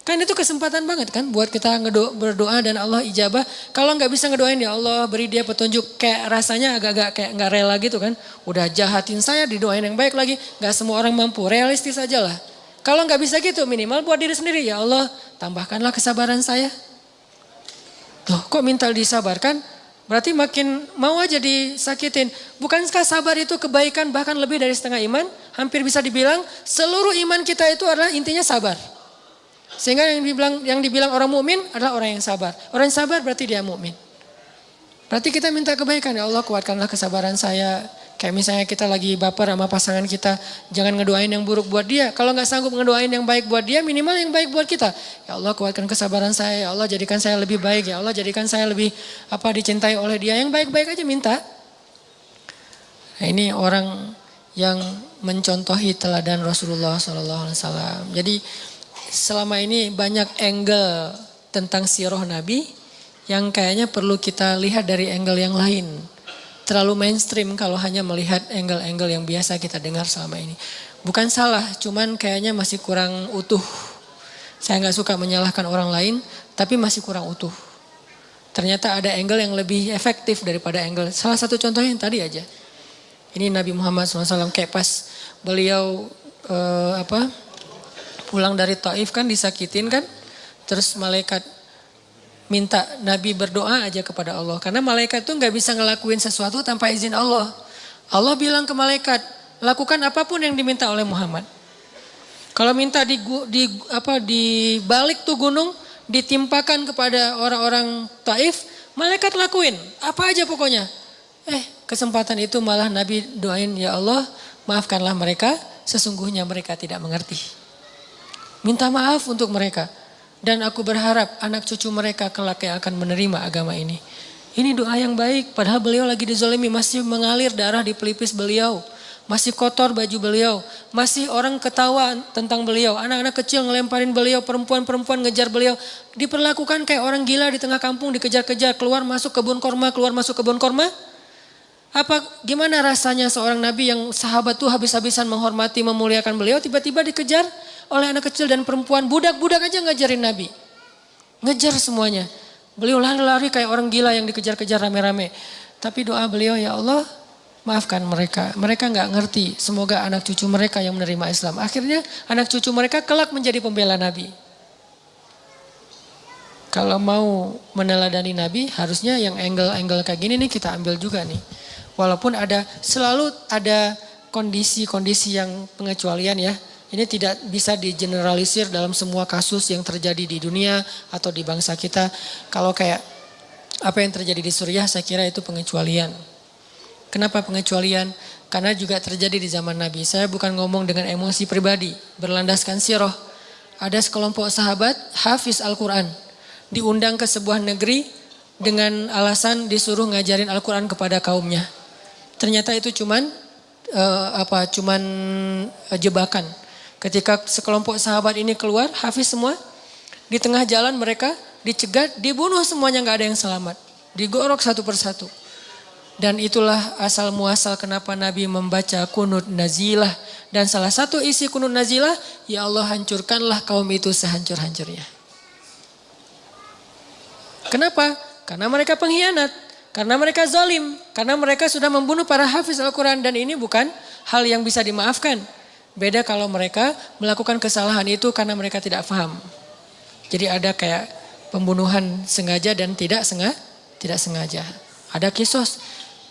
Kan itu kesempatan banget kan buat kita berdoa dan Allah ijabah. Kalau nggak bisa ngedoain ya Allah beri dia petunjuk, kayak rasanya agak-agak kayak nggak rela gitu kan. Udah jahatin saya didoain yang baik lagi, nggak semua orang mampu, realistis aja lah. Kalau nggak bisa gitu minimal buat diri sendiri ya Allah tambahkanlah kesabaran saya. Loh kok minta disabarkan? Berarti makin mau aja disakitin. Bukankah sabar itu kebaikan bahkan lebih dari setengah iman? Hampir bisa dibilang seluruh iman kita itu adalah intinya sabar. Sehingga yang dibilang orang mukmin adalah orang yang sabar. Orang yang sabar berarti dia mukmin. Berarti kita minta kebaikan ya Allah kuatkanlah kesabaran saya. Kayak misalnya kita lagi baper sama pasangan kita, jangan ngedoain yang buruk buat dia. Kalau nggak sanggup ngedoain yang baik buat dia, minimal yang baik buat kita. Ya Allah kuatkan kesabaran saya, ya Allah jadikan saya lebih baik, ya Allah jadikan saya lebih dicintai oleh dia. Yang baik-baik aja minta. Nah, ini orang yang mencontohi teladan Rasulullah SAW. Jadi selama ini banyak angle tentang sirah Nabi yang kayaknya perlu kita lihat dari angle yang lain. Terlalu mainstream kalau hanya melihat angle-angle yang biasa kita dengar selama ini. Bukan salah, cuman kayaknya masih kurang utuh. Saya nggak suka menyalahkan orang lain, tapi masih kurang utuh. Ternyata ada angle yang lebih efektif daripada angle. Salah satu contohnya yang tadi aja. Ini Nabi Muhammad SAW kayak pas beliau pulang dari Taif kan disakitin kan. Terus malaikat minta Nabi berdoa aja kepada Allah. Karena malaikat tuh gak bisa ngelakuin sesuatu tanpa izin Allah. Allah bilang ke malaikat, lakukan apapun yang diminta oleh Muhammad. Kalau minta di balik tuh gunung, ditimpakan kepada orang-orang Taif, malaikat lakuin. Apa aja pokoknya. Kesempatan itu malah Nabi doain, ya Allah maafkanlah mereka, sesungguhnya mereka tidak mengerti. Minta maaf untuk mereka. Dan aku berharap anak cucu mereka kelak yang akan menerima agama ini. Ini doa yang baik, padahal beliau lagi dizalimi, masih mengalir darah di pelipis beliau. Masih kotor baju beliau, masih orang ketawa tentang beliau. Anak-anak kecil ngelemparin beliau, perempuan-perempuan ngejar beliau. Diperlakukan kayak orang gila di tengah kampung, dikejar-kejar, keluar masuk kebun korma, keluar masuk kebun korma. Gimana rasanya seorang nabi yang sahabat tuh habis-habisan menghormati, memuliakan beliau, tiba-tiba dikejar oleh anak kecil dan perempuan, budak-budak aja ngajarin Nabi. Ngejar semuanya. Beliau lari-lari kayak orang gila yang dikejar-kejar rame-rame. Tapi doa beliau, ya Allah maafkan mereka. Mereka gak ngerti, semoga anak cucu mereka yang menerima Islam. Akhirnya anak cucu mereka kelak menjadi pembela Nabi. Kalau mau meneladani Nabi, harusnya yang angle-angle kayak gini nih kita ambil juga nih. Walaupun selalu ada kondisi-kondisi yang pengecualian ya. Ini tidak bisa digeneralisir dalam semua kasus yang terjadi di dunia atau di bangsa kita. Kalau kayak apa yang terjadi di Suriah, saya kira itu pengecualian. Kenapa pengecualian? Karena juga terjadi di zaman Nabi. Saya bukan ngomong dengan emosi pribadi, berlandaskan sirah. Ada sekelompok sahabat hafiz Al-Quran. Diundang ke sebuah negeri dengan alasan disuruh ngajarin Al-Quran kepada kaumnya. Ternyata itu cuman jebakan. Ketika sekelompok sahabat ini keluar, hafiz semua, di tengah jalan mereka dicegat, dibunuh semuanya, gak ada yang selamat. Digorok satu persatu. Dan itulah asal muasal kenapa Nabi membaca kunut nazilah. Dan salah satu isi kunut nazilah, ya Allah hancurkanlah kaum itu sehancur-hancurnya. Kenapa? Karena mereka pengkhianat. Karena mereka zalim. Karena mereka sudah membunuh para hafiz Al-Quran. Dan ini bukan hal yang bisa dimaafkan. Beda kalau mereka melakukan kesalahan itu karena mereka tidak paham. Jadi ada kayak pembunuhan sengaja dan tidak sengaja. Ada kisos.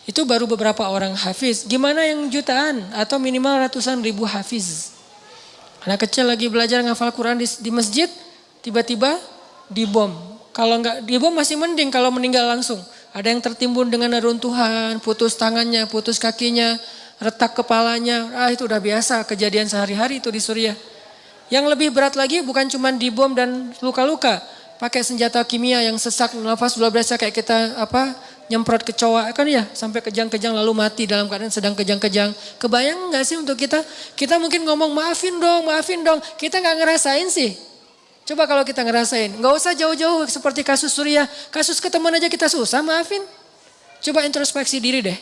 Itu baru beberapa orang hafiz. Gimana yang jutaan atau minimal ratusan ribu hafiz. Anak kecil lagi belajar ngafal Quran di masjid, tiba-tiba dibom. Kalau nggak dibom masih mending, kalau meninggal langsung. Ada yang tertimbun dengan reruntuhan, putus tangannya, putus kakinya, retak kepalanya. Itu udah biasa kejadian sehari-hari itu di Suriah. Yang lebih berat lagi bukan cuma dibom dan luka-luka. Pakai senjata kimia yang sesak nafas luar biasa kayak kita nyemprot kecoa kan ya. Sampai kejang-kejang lalu mati dalam keadaan sedang kejang-kejang. Kebayang gak sih untuk kita? Kita mungkin ngomong maafin dong. Kita gak ngerasain sih. Coba kalau kita ngerasain. Gak usah jauh-jauh seperti kasus Suriah. Kasus ke teman aja kita susah maafin. Coba introspeksi diri deh.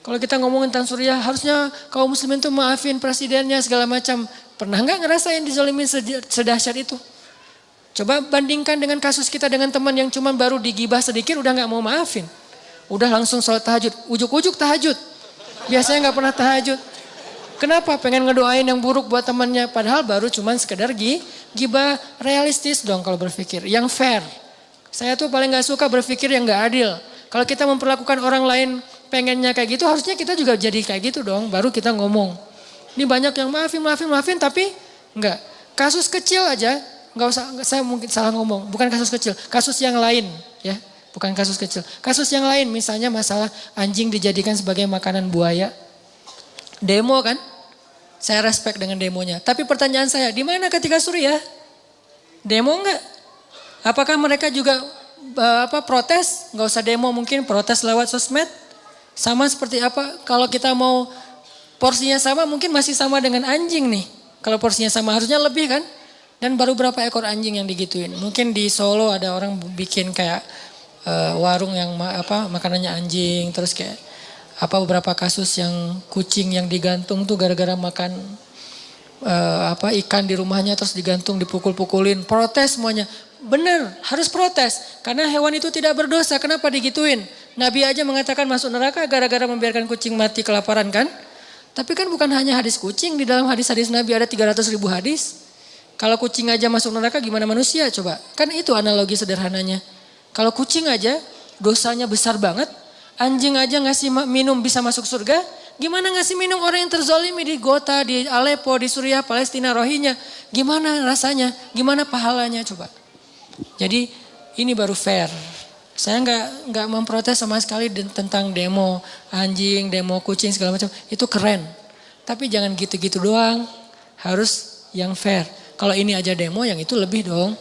Kalau kita ngomongin tentang Suriah, harusnya kaum muslimin tuh maafin presidennya segala macam. Pernah nggak ngerasain dizalimin sedahsyat itu? Coba bandingkan dengan kasus kita dengan teman yang cuma baru digibah sedikit udah nggak mau maafin. Udah langsung sholat tahajud, ujuk-ujuk tahajud. Biasanya nggak pernah tahajud. Kenapa? Pengen ngedoain yang buruk buat temannya. Padahal baru cuma sekedar gibah. Realistis dong kalau berpikir, yang fair. Saya tuh paling nggak suka berpikir yang nggak adil. Kalau kita memperlakukan orang lain pengennya kayak gitu, harusnya kita juga jadi kayak gitu dong. Baru kita ngomong. Ini banyak yang maafin, tapi enggak. Kasus kecil aja, enggak usah, saya mungkin salah ngomong. Bukan kasus kecil, kasus yang lain ya. Bukan kasus kecil. Kasus yang lain misalnya masalah anjing dijadikan sebagai makanan buaya. Demo kan? Saya respect dengan demonya. Tapi pertanyaan saya, di mana ketika Suriah? Demo enggak? Apakah mereka juga protes? Enggak usah demo, mungkin protes lewat sosmed. Sama seperti apa? Kalau kita mau porsinya sama, mungkin masih sama dengan anjing nih. Kalau porsinya sama harusnya lebih kan? Dan baru berapa ekor anjing yang digituin? Mungkin di Solo ada orang bikin kayak warung yang makanannya anjing, terus kayak beberapa kasus yang kucing yang digantung tuh gara-gara makan ikan di rumahnya terus digantung, dipukul-pukulin, protes semuanya. Benar, harus protes karena hewan itu tidak berdosa. Kenapa digituin? Nabi aja mengatakan masuk neraka gara-gara membiarkan kucing mati kelaparan kan? Tapi kan bukan hanya hadis kucing, di dalam hadis-hadis Nabi ada 300.000 hadis. Kalau kucing aja masuk neraka gimana manusia coba? Kan itu analogi sederhananya. Kalau kucing aja dosanya besar banget, anjing aja ngasih minum bisa masuk surga, gimana ngasih minum orang yang terzolimi di Gota, di Aleppo, di Suriah, Palestina, Rohingya. Gimana rasanya, gimana pahalanya coba. Jadi ini baru fair. Saya nggak memprotes sama sekali tentang demo anjing, demo kucing segala macam. Itu keren. Tapi jangan gitu-gitu doang, harus yang fair. Kalau ini aja demo, yang itu lebih dong.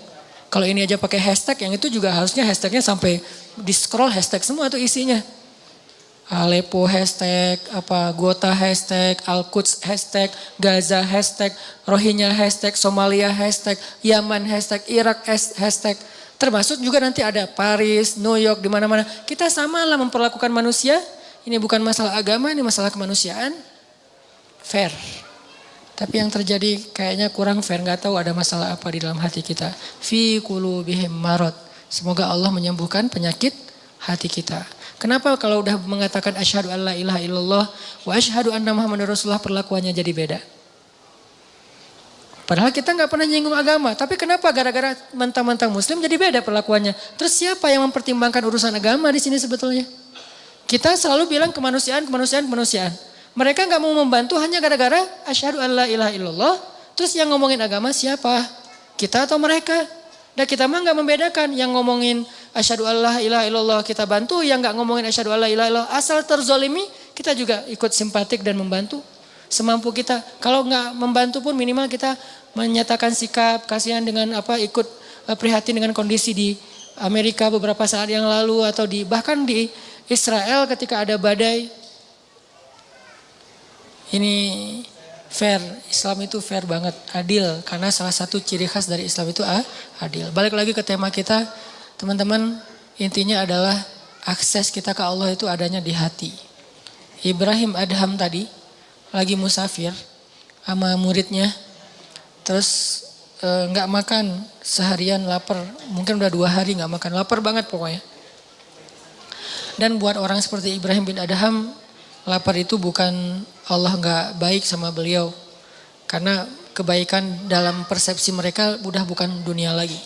Kalau ini aja pakai hashtag, yang itu juga harusnya hashtagnya sampai di scroll hashtag semua tuh isinya. Aleppo hashtag, Gota hashtag, Al-Quds hashtag, Gaza hashtag, Rohingya hashtag, Somalia hashtag, Yaman hashtag, Irak hashtag. Termasuk juga nanti ada Paris, New York, di mana-mana. Kita samalah memperlakukan manusia. Ini bukan masalah agama, ini masalah kemanusiaan. Fair. Tapi yang terjadi kayaknya kurang fair. Gak tahu ada masalah apa di dalam hati kita. Fi qulubihim marad. Semoga Allah menyembuhkan penyakit hati kita. Kenapa kalau udah mengatakan asyhadu alla ilaha illallah wa asyhadu anna muhammadar rasulullah perlakuannya jadi beda? Padahal kita nggak pernah nyinggung agama. Tapi kenapa gara-gara mentang-mentang muslim jadi beda perlakuannya? Terus siapa yang mempertimbangkan urusan agama di sini sebetulnya? Kita selalu bilang kemanusiaan. Mereka nggak mau membantu hanya gara-gara asyhadu alla ilaha illallah. Terus yang ngomongin agama siapa? Kita atau mereka? Dan kita mah nggak membedakan. Yang ngomongin asyhadu alla ilaha illallah kita bantu, yang nggak ngomongin asyhadu alla ilaha illallah asal terzolimi kita juga ikut simpatik dan membantu semampu kita. Kalau nggak membantu pun minimal kita menyatakan sikap kasihan dengan ikut prihatin dengan kondisi di Amerika beberapa saat yang lalu atau bahkan di Israel ketika ada badai. Ini fair, Islam itu fair banget, adil. Karena salah satu ciri khas dari Islam itu adil. Balik lagi ke tema kita, teman-teman, intinya adalah akses kita ke Allah itu adanya di hati. Ibrahim Adham tadi lagi musafir sama muridnya, terus nggak makan seharian, lapar. Mungkin udah 2 hari nggak makan, lapar banget pokoknya. Dan buat orang seperti Ibrahim bin Adham, lapar itu bukan Allah nggak baik sama beliau. Karena kebaikan dalam persepsi mereka udah bukan dunia lagi.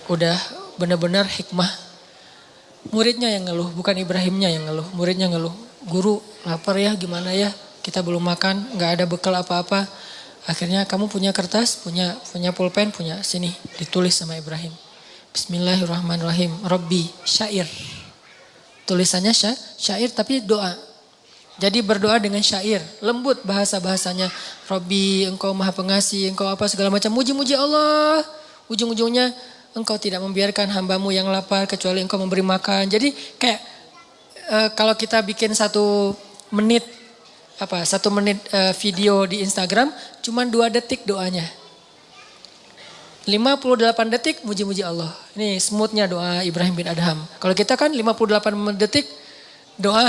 Udah benar-benar hikmah. Muridnya yang ngeluh, bukan Ibrahimnya yang ngeluh. Muridnya ngeluh, guru lapar ya gimana ya, kita belum makan, nggak ada bekal apa-apa. Akhirnya kamu punya kertas, punya pulpen, punya sini, ditulis sama Ibrahim. Bismillahirrahmanirrahim, Rabbi syair. Tulisannya syair tapi doa. Jadi berdoa dengan syair, lembut bahasa-bahasanya. Rabbi, engkau maha pengasih, engkau apa segala macam. Muji-muji Allah. Ujung-ujungnya engkau tidak membiarkan hambamu yang lapar kecuali engkau memberi makan. Jadi kayak kalau kita bikin 1 menit video di Instagram, cuman 2 detik doanya. 58 detik muji-muji Allah. Ini smoothnya doa Ibrahim bin Adham. Kalau kita kan 58 detik doa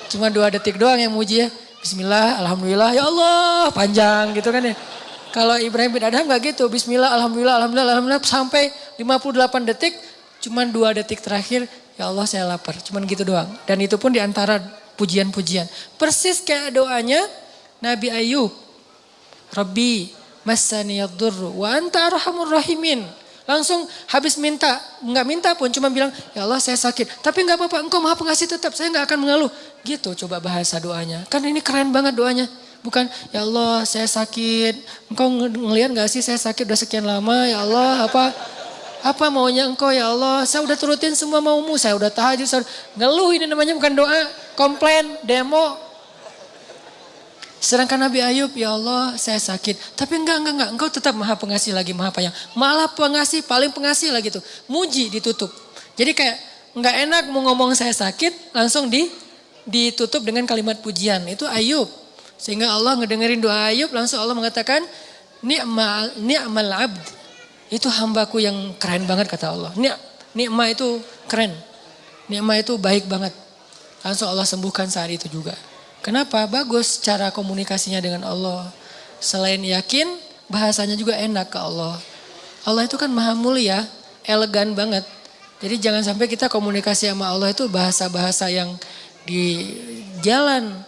cuma 2 detik doang yang muji ya. Bismillah, alhamdulillah, ya Allah, panjang gitu kan ya. Kalau Ibrahim bin Adham gak gitu. Bismillah, alhamdulillah, alhamdulillah, sampai 58 detik, cuma 2 detik terakhir, ya Allah saya lapar. Cuman gitu doang. Dan itu pun diantara pujian-pujian. Persis kayak doanya Nabi Ayub. Rabbi, massani yadurru wa anta arhamur rahimin. Langsung habis minta, nggak minta pun cuma bilang, ya Allah saya sakit. Tapi nggak apa-apa, engkau maha pengasih tetap, saya nggak akan mengeluh. Gitu coba bahasa doanya. Kan ini keren banget doanya. Bukan, ya Allah saya sakit, engkau ngelihat nggak sih saya sakit udah sekian lama, ya Allah apa maunya engkau ya Allah. Saya udah turutin semua maumu, saya udah tahajud. Ngeluh ini namanya bukan doa, komplain, demo. Sedangkan Nabi Ayub, ya Allah saya sakit. Tapi enggak. Engkau tetap maha pengasih lagi, maha penyayang. Malah pengasih, paling pengasih lagi tuh. Muji ditutup. Jadi kayak enggak enak mau ngomong saya sakit, langsung ditutup dengan kalimat pujian. Itu Ayub. Sehingga Allah ngedengerin doa Ayub, langsung Allah mengatakan, ni'mal abd. Itu hambaku yang keren banget kata Allah. Ni'ma itu keren. Ni'ma itu baik banget. Langsung Allah sembuhkan saat itu juga. Kenapa? Bagus cara komunikasinya dengan Allah. Selain yakin, bahasanya juga enak ke Allah. Allah itu kan maha mulia, elegan banget. Jadi jangan sampai kita komunikasi sama Allah itu bahasa-bahasa yang di jalan.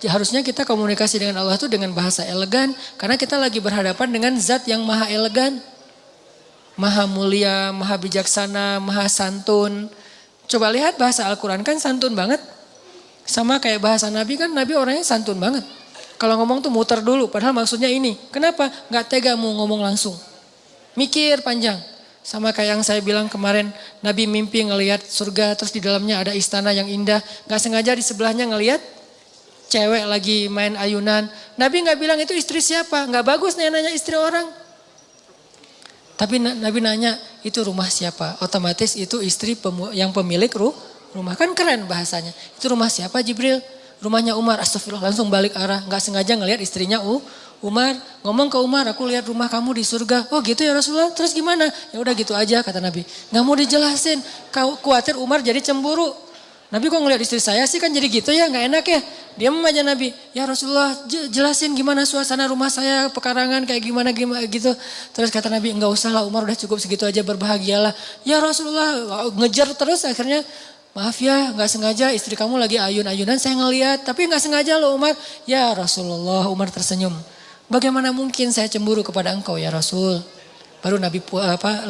Harusnya kita komunikasi dengan Allah itu dengan bahasa elegan. Karena kita lagi berhadapan dengan zat yang maha elegan. Maha mulia, maha bijaksana, maha santun. Coba lihat bahasa Al-Quran kan santun banget. Sama kayak bahasa Nabi kan, Nabi orangnya santun banget. Kalau ngomong tuh muter dulu, padahal maksudnya ini. Kenapa? Gak tega mau ngomong langsung. Mikir panjang. Sama kayak yang saya bilang kemarin, Nabi mimpi ngelihat surga, terus di dalamnya ada istana yang indah. Gak sengaja di sebelahnya ngelihat cewek lagi main ayunan. Nabi gak bilang itu istri siapa, gak bagus nanya istri orang. Tapi Nabi nanya itu rumah siapa, otomatis itu istri yang pemilik rumah, kan keren bahasanya. Itu rumah siapa Jibril? Rumahnya Umar. Astagfirullah, langsung balik arah. Gak sengaja ngelihat istrinya Umar. Ngomong ke Umar, aku lihat rumah kamu di surga. Oh gitu ya Rasulullah, terus gimana? Ya udah gitu aja kata Nabi. Gak mau dijelasin, khawatir Umar jadi cemburu. Nabi kok ngelihat istri saya sih kan jadi gitu ya, gak enak ya. Diam aja Nabi, ya Rasulullah jelasin gimana suasana rumah saya, pekarangan kayak gimana gitu. Terus kata Nabi, enggak usah lah Umar, udah cukup segitu aja, berbahagialah. Ya Rasulullah, ngejar terus akhirnya. Maaf ya, gak sengaja istri kamu lagi ayun-ayunan saya ngeliat. Tapi gak sengaja loh Umar. Ya Rasulullah, Umar tersenyum. Bagaimana mungkin saya cemburu kepada engkau ya Rasul. Baru Nabi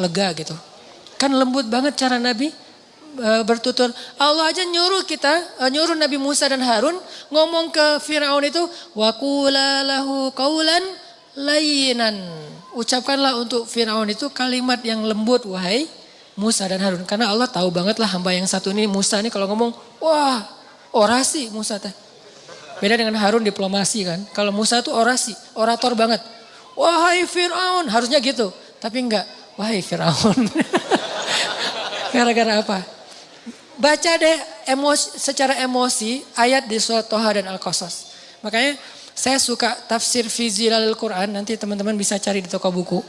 lega gitu. Kan lembut banget cara Nabi bertutur. Allah aja nyuruh Nabi Musa dan Harun ngomong ke Firaun itu. Wa qula lahu qawlan layyinan. Ucapkanlah untuk Firaun itu kalimat yang lembut wahai Musa dan Harun. Karena Allah tahu banget lah hamba yang satu ini Musa ini kalau ngomong, wah orasi Musa teh. Beda dengan Harun diplomasi kan. Kalau Musa tuh orasi, orator banget. Wahai Fir'aun, harusnya gitu. Tapi enggak, wahai Fir'aun. Gara-gara apa? Baca deh secara emosi ayat di surat Toha dan Al-Qasas. Makanya saya suka tafsir fi Zilalil Quran, nanti teman-teman bisa cari di toko buku.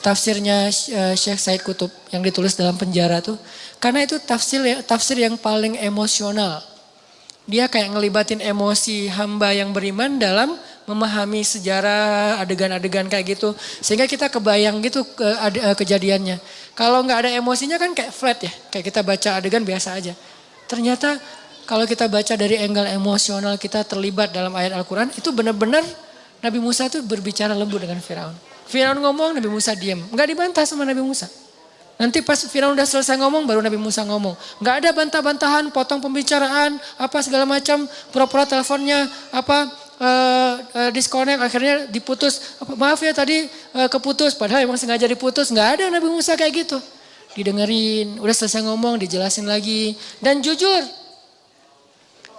Tafsirnya Syekh Said Qutb yang ditulis dalam penjara tuh. Karena itu tafsir yang paling emosional. Dia kayak ngelibatin emosi hamba yang beriman dalam memahami sejarah adegan-adegan kayak gitu. Sehingga kita kebayang gitu kejadiannya. Kalau nggak ada emosinya kan kayak flat ya. Kayak kita baca adegan biasa aja. Ternyata kalau kita baca dari angle emosional kita terlibat dalam ayat Al-Quran. Itu benar-benar Nabi Musa itu berbicara lembut dengan Firaun. Firaun ngomong, Nabi Musa diam. Nggak dibantah sama Nabi Musa. Nanti pas Firaun udah selesai ngomong, baru Nabi Musa ngomong. Nggak ada bantah-bantahan, potong pembicaraan, apa segala macam. Pura-pura teleponnya, disconnect, akhirnya diputus. Maaf ya tadi keputus, padahal emang sengaja diputus. Nggak ada Nabi Musa kayak gitu. Didengerin, udah selesai ngomong, dijelasin lagi. Dan jujur,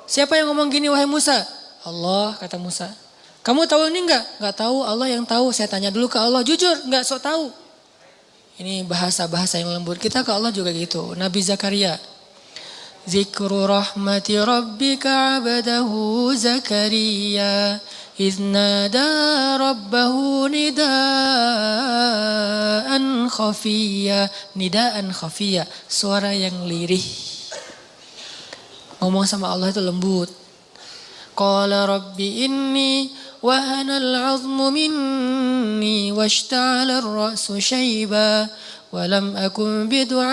siapa yang ngomong gini wahai Musa? Allah, kata Musa. Kamu tahu ini enggak? Enggak tahu, Allah yang tahu. Saya tanya dulu ke Allah, jujur enggak sok tahu. Ini bahasa-bahasa yang lembut. Kita ke Allah juga gitu. Nabi Zakaria. Zikru rahmati rabbika abadahu Zakaria. Iznada rabbahu nidaan khafiyya. Nidaan khafiyya. Suara yang lirih. Ngomong sama Allah itu lembut. Qala rabbi inni wahana al-'azmu minni washta'ala ar-ra'su shayba wa lam akun bidu'aika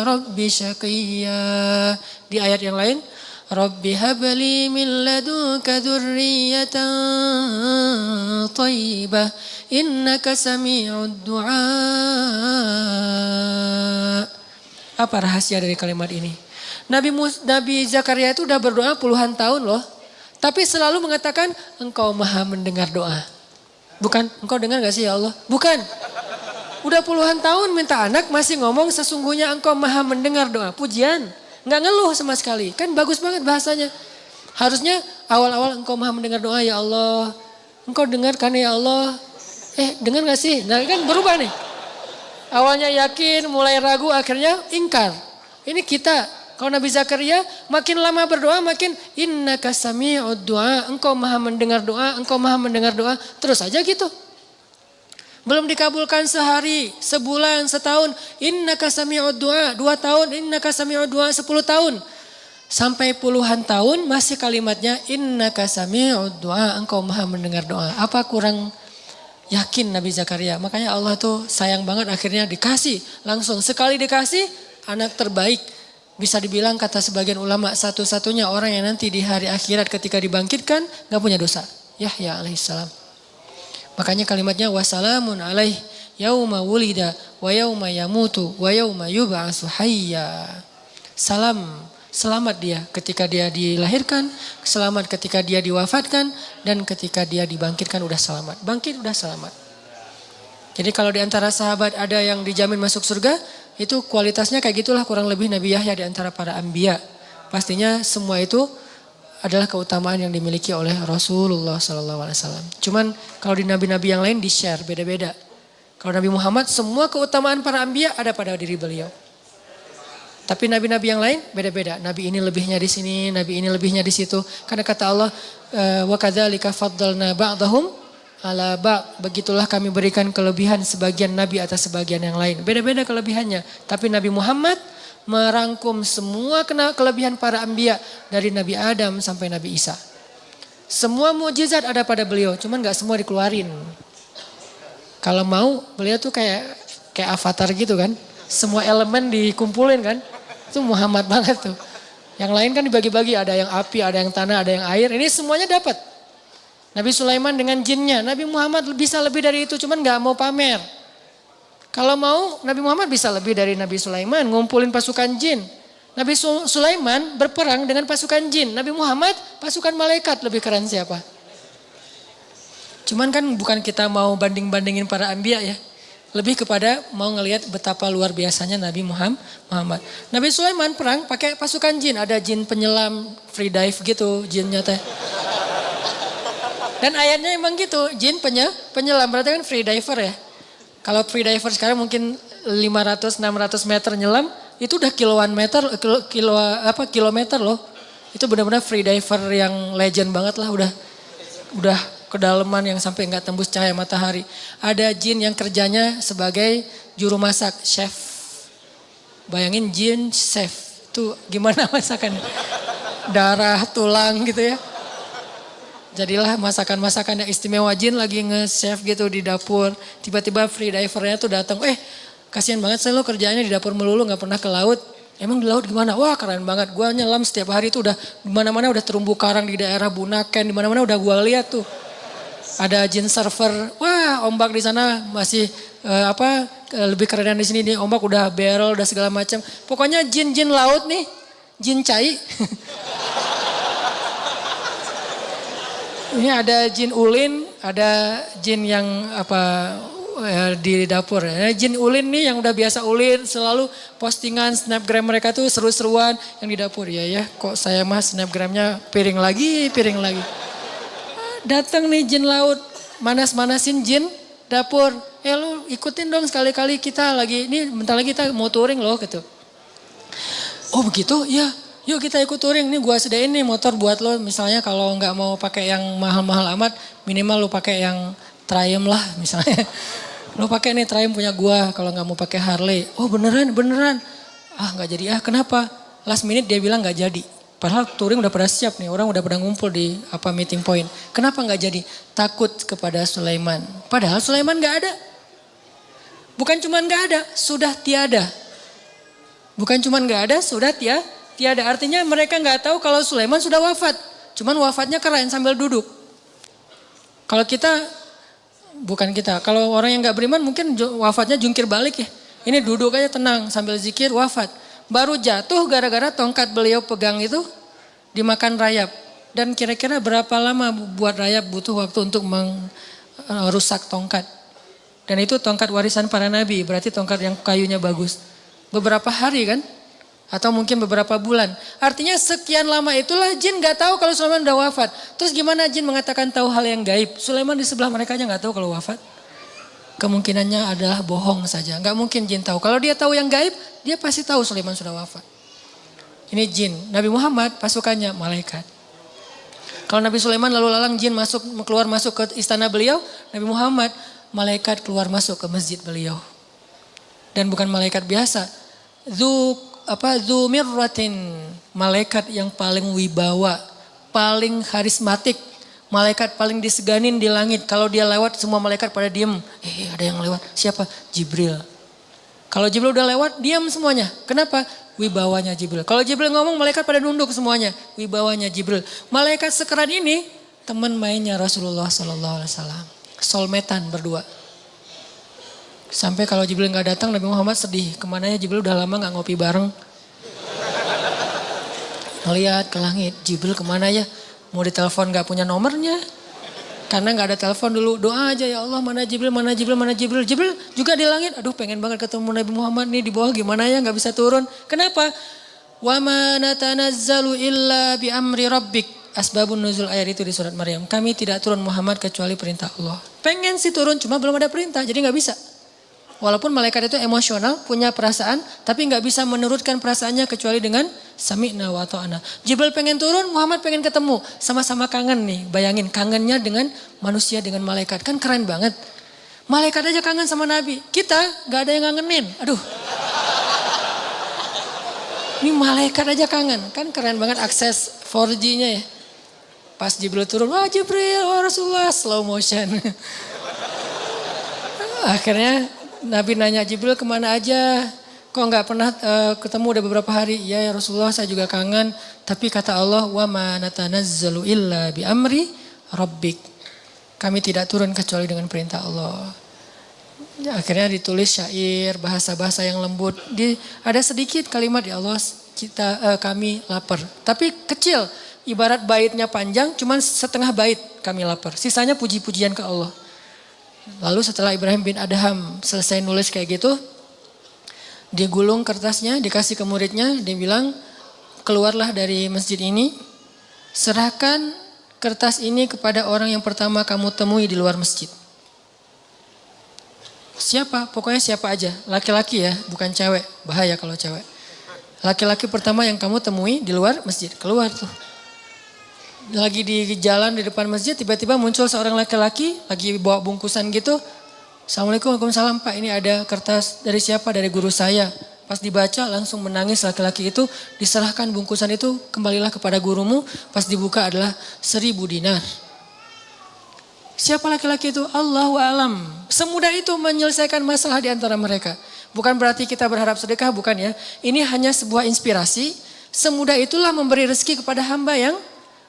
rabbi syaqiyya. Di ayat yang lain, rabbi habli min ladunka dzurriyyatan thayyibah innaka sami'ud du'a. Apa rahasia dari kalimat ini? Nabi Zakaria itu udah berdoa puluhan tahun loh. Tapi selalu mengatakan engkau maha mendengar doa. Bukan, engkau dengar gak sih ya Allah? Bukan. Udah puluhan tahun minta anak masih ngomong sesungguhnya engkau maha mendengar doa. Pujian. Gak ngeluh sama sekali. Kan bagus banget bahasanya. Harusnya awal-awal engkau maha mendengar doa ya Allah. Engkau dengar kan ya Allah. Dengar gak sih? Nah kan berubah nih. Awalnya yakin, mulai ragu, akhirnya ingkar. Ini kita. Kalau Nabi Zakaria makin lama berdoa makin innaka sami'ud du'a. Engkau maha mendengar doa, engkau maha mendengar doa. Terus aja gitu. Belum dikabulkan sehari, sebulan, setahun. Innaka sami'ud du'a, 2 tahun. Innaka sami'ud du'a, 10 tahun. Sampai puluhan tahun masih kalimatnya innaka sami'ud du'a, engkau maha mendengar doa. Apa kurang yakin Nabi Zakaria? Makanya Allah tuh sayang banget akhirnya dikasih. Langsung sekali dikasih anak terbaik. Bisa dibilang kata sebagian ulama satu-satunya orang yang nanti di hari akhirat ketika dibangkitkan gak punya dosa. Yahya alaihissalam. Makanya kalimatnya wassalamun alaih yauma wulida wa yauma yamutu wa yauma yub'atsu hayya. Selamat dia ketika dia dilahirkan, selamat ketika dia diwafatkan, dan ketika dia dibangkitkan udah selamat. Bangkit udah selamat. Jadi kalau di antara sahabat ada yang dijamin masuk surga, itu kualitasnya kayak gitulah kurang lebih Nabi Yahya di antara para anbiya. Pastinya semua itu adalah keutamaan yang dimiliki oleh Rasulullah SAW. Cuman kalau di nabi-nabi yang lain di-share beda-beda. Kalau Nabi Muhammad semua keutamaan para anbiya ada pada diri beliau. Tapi nabi-nabi yang lain beda-beda. Nabi ini lebihnya di sini, nabi ini lebihnya di situ. Karena kata Allah, wa kadzalika faddalna ba'dahum ala ba'. Begitulah kami berikan kelebihan sebagian nabi atas sebagian yang lain. Beda-beda kelebihannya. Tapi Nabi Muhammad merangkum semua kelebihan para anbiya dari Nabi Adam sampai Nabi Isa. Semua mukjizat ada pada beliau, cuman gak semua dikeluarin. Kalau mau, beliau tuh kayak avatar gitu kan. Semua elemen dikumpulin kan. Itu Muhammad banget tuh. Yang lain kan dibagi-bagi, ada yang api, ada yang tanah, ada yang air. Ini semuanya dapat. Nabi Sulaiman dengan jinnya, Nabi Muhammad bisa lebih dari itu, cuman gak mau pamer. Kalau mau Nabi Muhammad bisa lebih dari Nabi Sulaiman, ngumpulin pasukan jin. Nabi Sulaiman berperang dengan pasukan jin. Nabi Muhammad pasukan malaikat, lebih keren siapa? Cuman kan bukan kita mau banding-bandingin para anbiya ya. Lebih kepada mau ngelihat betapa luar biasanya Nabi Muhammad. Nabi Sulaiman perang pakai pasukan jin. Ada jin penyelam, free dive gitu jinnya teh. Dan ayatnya emang gitu, jin penyelam berarti kan free diver ya. Kalau free diver sekarang mungkin 500-600 meter nyelam, itu udah kilometer loh. Itu benar-benar free diver yang legend banget lah, udah kedalaman yang sampai nggak tembus cahaya matahari. Ada jin yang kerjanya sebagai juru masak, chef. Bayangin jin chef, itu gimana masakannya? Darah, tulang gitu ya. Jadilah masakan-masakan yang istimewa, jin lagi nge-chef gitu di dapur. Tiba-tiba free divernya tuh datang, kasihan banget saya lo kerjaannya di dapur melulu gak pernah ke laut. Emang di laut gimana? Wah keren banget, gua nyelam setiap hari tuh udah dimana-mana udah terumbu karang di daerah Bunaken, dimana-mana udah gua lihat tuh. Ada jin server, wah ombak di sana masih lebih kerenan di sini nih, ombak udah barrel, udah segala macam. Pokoknya jin-jin laut nih, jin cai. Ini ada jin ulin, ada jin yang di dapur. Jin ulin nih yang udah biasa ulin, selalu postingan snapgram mereka tuh seru-seruan yang di dapur. Ya, kok saya mah snapgramnya piring lagi. Datang nih jin laut, manas-manasin jin dapur. Lu ikutin dong sekali-kali kita lagi, ini bentar lagi kita mau touring loh gitu. Oh begitu? Ya. Yuk kita ikut touring, nih gua sediain nih motor buat lo. Misalnya kalau nggak mau pakai yang mahal-mahal amat, minimal lo pakai yang Triumph lah misalnya. Lo pakai nih Triumph punya gua, kalau nggak mau pakai Harley. Oh beneran. Ah nggak jadi, kenapa? Last minute dia bilang nggak jadi. Padahal touring udah pada siap nih, orang udah pada ngumpul di meeting point. Kenapa nggak jadi? Takut kepada Sulaiman. Padahal Sulaiman nggak ada. Bukan cuma nggak ada, sudah tiada. Bukan cuma nggak ada, sudah tiada. Artinya mereka nggak tahu kalau Sulaiman sudah wafat. Cuman wafatnya keren sambil duduk. Kalau kalau orang yang nggak beriman mungkin wafatnya jungkir balik ya. Ini duduk aja tenang sambil zikir wafat. Baru jatuh gara-gara tongkat beliau pegang itu dimakan rayap. Dan kira-kira berapa lama buat rayap butuh waktu untuk merusak tongkat. Dan itu tongkat warisan para nabi, berarti tongkat yang kayunya bagus. Beberapa hari kan. Atau mungkin beberapa bulan. Artinya sekian lama itulah jin gak tahu kalau Sulaiman udah wafat. Terus gimana jin mengatakan tahu hal yang gaib? Sulaiman di sebelah mereka aja gak tahu kalau wafat. Kemungkinannya adalah bohong saja. Gak mungkin jin tahu. Kalau dia tahu yang gaib, dia pasti tahu Sulaiman sudah wafat. Ini jin. Nabi Muhammad pasukannya malaikat. Kalau Nabi Sulaiman lalu lalang jin keluar masuk ke istana beliau, Nabi Muhammad malaikat keluar masuk ke masjid beliau. Dan bukan malaikat biasa. Dzu mirratin, malaikat yang paling wibawa, paling karismatik, malaikat paling diseganin di langit. Kalau dia lewat semua malaikat pada diem. Ada yang lewat. Siapa? Jibril. Kalau Jibril udah lewat, diam semuanya. Kenapa? Wibawanya Jibril. Kalau Jibril ngomong, malaikat pada nunduk semuanya. Wibawanya Jibril. Malaikat sekeren ini, teman mainnya Rasulullah SAW. Soulmate-an berdua. Sampai kalau Jibril gak datang, Nabi Muhammad sedih. Kemana ya Jibril udah lama gak ngopi bareng. Ngeliat ke langit, Jibril kemana ya? Mau ditelepon gak punya nomornya. Karena gak ada telepon dulu, doa aja ya Allah mana Jibril, mana Jibril, mana Jibril. Jibril juga di langit, aduh pengen banget ketemu Nabi Muhammad nih di bawah gimana ya gak bisa turun. Kenapa? Wa ma natanazzalu illa bi amri rabbik. Asbabun nuzul ayat itu di surat Maryam. Kami tidak turun Muhammad kecuali perintah Allah. Pengen sih turun cuma belum ada perintah jadi gak bisa. Walaupun malaikat itu emosional, punya perasaan, tapi gak bisa menurutkan perasaannya kecuali dengan sami'na wa ta'ana. Jibril pengen turun, Muhammad pengen ketemu. Sama-sama kangen nih, bayangin kangennya dengan manusia, dengan malaikat. Kan keren banget. Malaikat aja kangen sama Nabi, kita gak ada yang ngangenin. Aduh. Ini malaikat aja kangen, kan keren banget akses 4G-nya ya. Pas Jibril turun, wah Jibril, wah Rasulullah, slow motion. Akhirnya Nabi nanya Jibril kemana aja, kok gak pernah ketemu udah beberapa hari. Ya Rasulullah saya juga kangen, tapi kata Allah wa ma natanazzalu illa bi amri rabbik. Kami tidak turun kecuali dengan perintah Allah. Akhirnya ditulis syair, bahasa-bahasa yang lembut. Ada sedikit kalimat ya Allah kami lapar. Tapi kecil, ibarat baitnya panjang cuman setengah bait kami lapar. Sisanya puji-pujian ke Allah. Lalu setelah Ibrahim bin Adham selesai nulis kayak gitu, dia gulung kertasnya, dikasih ke muridnya, dia bilang, keluarlah dari masjid ini, serahkan kertas ini kepada orang yang pertama kamu temui di luar masjid. Siapa? Pokoknya siapa aja, laki-laki ya, bukan cewek, bahaya kalau cewek. Laki-laki pertama yang kamu temui di luar masjid, keluar tuh. Lagi di jalan di depan masjid tiba-tiba muncul seorang laki-laki lagi bawa bungkusan gitu. Assalamualaikum, waalaikumsalam Pak, ini ada kertas dari siapa? Dari guru saya. Pas dibaca langsung menangis laki-laki itu, diserahkan bungkusan itu, kembalilah kepada gurumu. Pas dibuka adalah 1000 dinar. Siapa laki-laki itu? Allahu a'lam. Semudah itu menyelesaikan masalah di antara mereka. Bukan berarti kita berharap sedekah, bukan ya. Ini hanya sebuah inspirasi. Semudah itulah memberi rezeki kepada hamba yang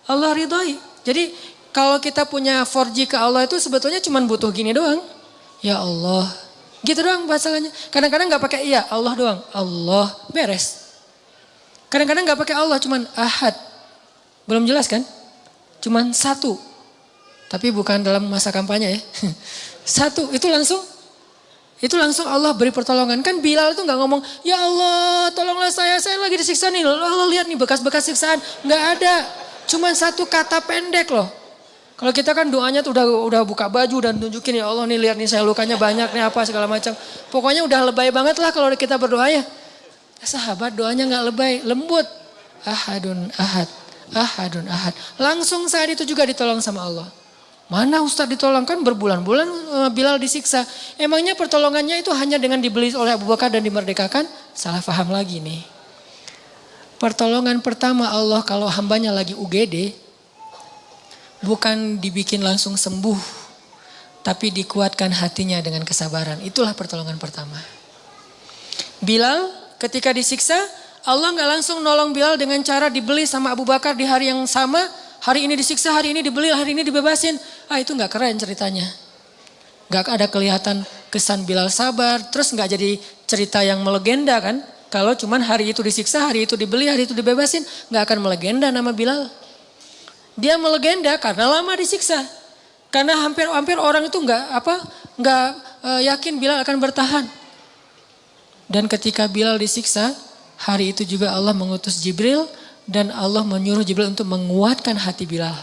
Allah ridhoi. Jadi kalau kita punya 4G ke Allah itu sebetulnya cuma butuh gini doang. Ya Allah. Gitu doang masalahnya. Kadang-kadang gak pakai iya, Allah doang. Allah, beres. Kadang-kadang gak pakai Allah, cuman ahad. Belum jelas kan? Cuman satu. Tapi bukan dalam masa kampanye ya. Satu, itu langsung Allah beri pertolongan. Kan Bilal itu gak ngomong, ya Allah tolonglah saya lagi disiksa nih. Allah lihat nih bekas-bekas siksaan. Gak ada. Cuman satu kata pendek loh. Kalau kita kan doanya tuh udah buka baju dan tunjukin ya Allah nih lihat nih saya lukanya banyak nih apa segala macam. Pokoknya udah lebay banget lah kalau kita berdoa ya. Sahabat doanya gak lebay, lembut. Ahadun ahad, ahadun ahad. Langsung saat itu juga ditolong sama Allah. Mana Ustadz ditolong kan berbulan-bulan Bilal disiksa. Emangnya pertolongannya itu hanya dengan dibeli oleh Abu Bakar dan dimerdekakan? Salah paham lagi nih. Pertolongan pertama Allah kalau hambanya lagi UGD, bukan dibikin langsung sembuh, tapi dikuatkan hatinya dengan kesabaran. Itulah pertolongan pertama. Bilal ketika disiksa, Allah gak langsung nolong Bilal dengan cara dibeli sama Abu Bakar di hari yang sama. Hari ini disiksa, hari ini dibeli, hari ini dibebasin. Itu gak keren ceritanya. Gak ada kelihatan kesan Bilal sabar, terus gak jadi cerita yang melegenda kan. Kalau cuman hari itu disiksa, hari itu dibeli, hari itu dibebasin, gak akan melegenda nama Bilal. Dia melegenda karena lama disiksa. Karena hampir orang itu nggak yakin Bilal akan bertahan. Dan ketika Bilal disiksa, Hari itu juga Allah mengutus Jibril dan Allah menyuruh Jibril untuk menguatkan hati Bilal.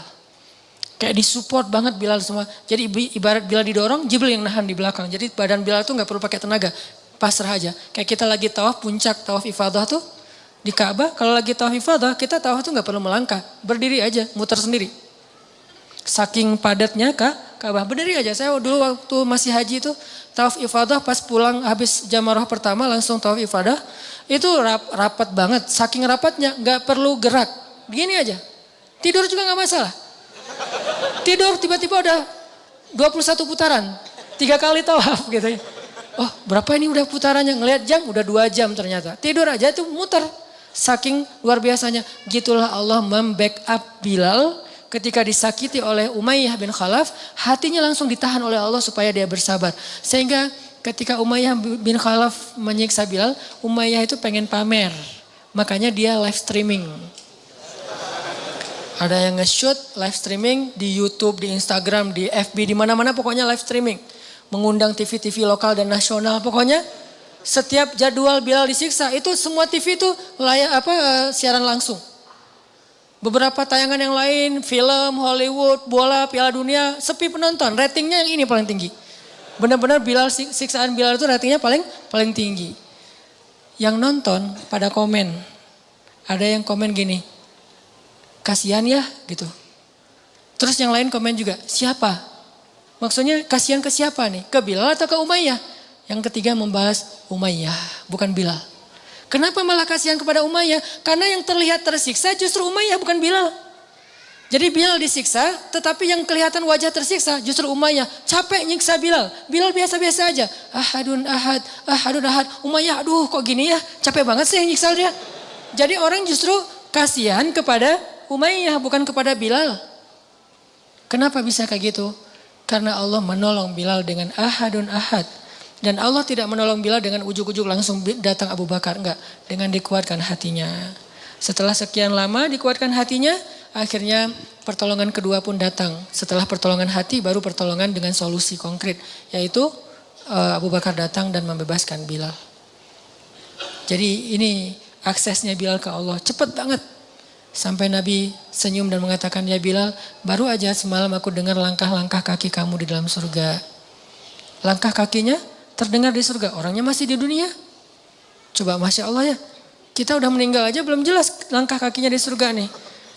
Kayak disupport banget Bilal semua. Jadi ibarat Bilal didorong, Jibril yang nahan di belakang. Jadi badan Bilal tuh gak perlu pakai tenaga, pasrah aja. Kayak kita lagi tawaf, puncak tawaf ifadah tuh di Ka'bah. Kalau lagi tawaf ifadah, kita tawaf tuh gak perlu melangkah. Berdiri aja, muter sendiri. Saking padatnya Ka'bah, berdiri aja. Saya dulu waktu masih haji tuh tawaf ifadah pas pulang habis jamarah pertama langsung tawaf ifadah. Itu rapat banget, saking rapatnya gak perlu gerak. Begini aja, tidur juga gak masalah. Tidur tiba-tiba udah 21 putaran, 3 kali tawaf gitu ya. Oh berapa ini udah putarannya, ngelihat jam udah 2 jam ternyata. Tidur aja itu muter, saking luar biasanya. Gitulah Allah membackup Bilal ketika disakiti oleh Umayyah bin Khalaf. Hatinya langsung ditahan oleh Allah supaya dia bersabar. Sehingga ketika Umayyah bin Khalaf menyiksa Bilal, Umayyah itu pengen pamer. Makanya dia live streaming. Ada yang nge-shoot live streaming di YouTube, di Instagram, di FB, di mana-mana pokoknya live streaming. Mengundang TV-TV lokal dan nasional. Pokoknya setiap jadwal Bilal disiksa itu semua TV itu siaran langsung. Beberapa tayangan yang lain, film, Hollywood, bola, Piala Dunia, sepi penonton. Ratingnya yang ini paling tinggi. Benar-benar siksaan Bilal itu ratingnya paling tinggi. Yang nonton pada komen. Ada yang komen gini. Kasihan ya gitu. Terus yang lain komen juga, siapa? Maksudnya kasihan ke siapa nih? Ke Bilal atau ke Umayyah? Yang ketiga membalas Umayyah, bukan Bilal. Kenapa malah kasihan kepada Umayyah? Karena yang terlihat tersiksa justru Umayyah, bukan Bilal. Jadi Bilal disiksa, tetapi yang kelihatan wajah tersiksa justru Umayyah. Capek nyiksa Bilal. Bilal biasa-biasa aja. Ahadun ahad, ahadun ahad. Umayyah, aduh kok gini ya? Capek banget sih nyiksa dia. Jadi orang justru kasihan kepada Umayyah, bukan kepada Bilal. Kenapa bisa kayak gitu? Karena Allah menolong Bilal dengan ahadun ahad. Dan Allah tidak menolong Bilal dengan ujuk-ujuk langsung datang Abu Bakar. Enggak, dengan dikuatkan hatinya. Setelah sekian lama dikuatkan hatinya, akhirnya pertolongan kedua pun datang. Setelah pertolongan hati baru pertolongan dengan solusi konkret. Yaitu Abu Bakar datang dan membebaskan Bilal. Jadi ini aksesnya Bilal ke Allah cepat banget. Sampai Nabi senyum dan mengatakan, ya Bilal, baru aja semalam aku dengar langkah-langkah kaki kamu di dalam surga. Langkah kakinya terdengar di surga, orangnya masih di dunia. Coba Masya Allah ya, kita udah meninggal aja belum jelas langkah kakinya di surga nih.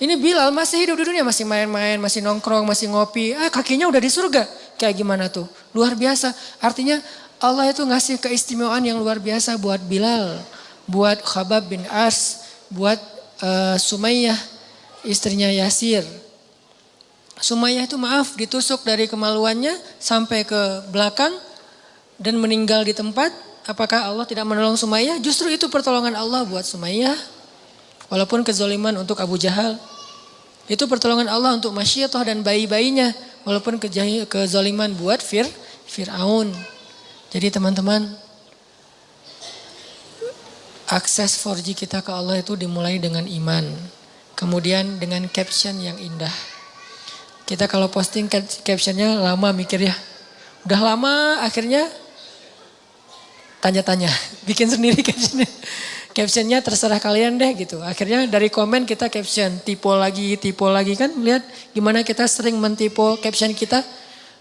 Ini Bilal masih hidup di dunia, masih main-main, masih nongkrong, masih ngopi. Kakinya udah di surga. Kayak gimana tuh? Luar biasa. Artinya Allah itu ngasih keistimewaan yang luar biasa buat Bilal. Buat Khabab bin As, buat Sumayyah, istrinya Yasir. Sumayyah itu maaf ditusuk dari kemaluannya sampai ke belakang dan meninggal di tempat. Apakah Allah tidak menolong Sumayyah? Justru itu pertolongan Allah buat Sumayyah. Walaupun kezaliman untuk Abu Jahal. Itu pertolongan Allah untuk Masyiatoh dan bayi-bayinya. Walaupun kezaliman buat Fir'aun. Jadi teman-teman, akses 4G kita ke Allah itu dimulai dengan iman. Kemudian dengan caption yang indah. Kita kalau posting captionnya lama mikir ya. Udah lama akhirnya tanya-tanya. Bikin sendiri captionnya. Captionnya terserah kalian deh gitu. Akhirnya dari komen kita caption. Tipe lagi kan. Lihat gimana kita sering mentipe caption kita.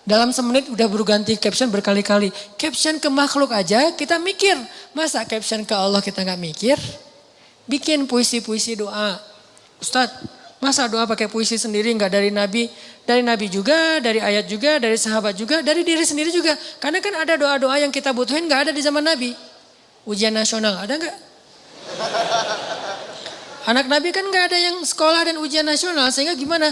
Dalam semenit udah berganti caption berkali-kali. Caption ke makhluk aja kita mikir. Masa caption ke Allah kita gak mikir? Bikin puisi-puisi doa. Ustadz, masa doa pakai puisi sendiri gak dari Nabi? Dari Nabi juga, dari ayat juga, dari sahabat juga, dari diri sendiri juga. Karena kan ada doa-doa yang kita butuhin gak ada di zaman Nabi. Ujian nasional, ada gak? Anak Nabi kan gak ada yang sekolah dan ujian nasional. Sehingga gimana?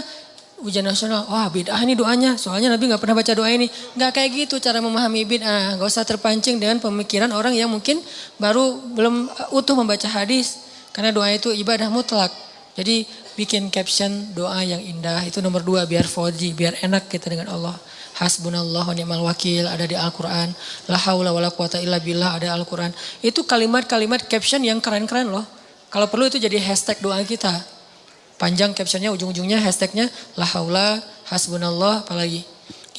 Ujian nasional, wah bid'ah ini doanya. Soalnya Nabi gak pernah baca doa ini. Gak kayak gitu cara memahami bid'ah. Gak usah terpancing dengan pemikiran orang yang mungkin belum utuh membaca hadis. Karena doa itu ibadah mutlak. Jadi bikin caption doa yang indah. Itu nomor 2 biar 4G, biar enak kita dengan Allah. Hasbunallah wa ni'mal wakil ada di Al-Quran. La haula wa la quwata illa billah ada Al-Quran. Itu kalimat-kalimat caption yang keren-keren loh. Kalau perlu itu jadi hashtag doa kita. Panjang captionnya, ujung-ujungnya hashtagnya la haula, hasbunallah, apalagi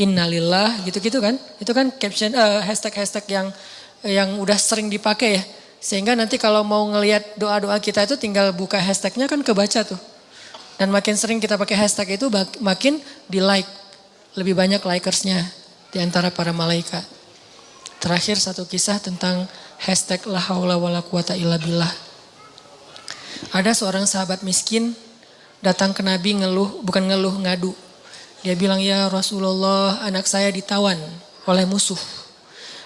innalillah, gitu-gitu kan. Itu kan caption hashtag-hashtag yang udah sering dipakai ya. Sehingga nanti kalau mau ngelihat doa-doa kita itu tinggal buka hashtagnya kan kebaca tuh. Dan makin sering kita pakai hashtag itu makin di like. Lebih banyak likersnya di antara para malaikat. Terakhir satu kisah tentang hashtag la haula wala quwata illa billah. Ada seorang sahabat miskin datang ke Nabi ngadu. Dia bilang, ya Rasulullah, anak saya ditawan oleh musuh.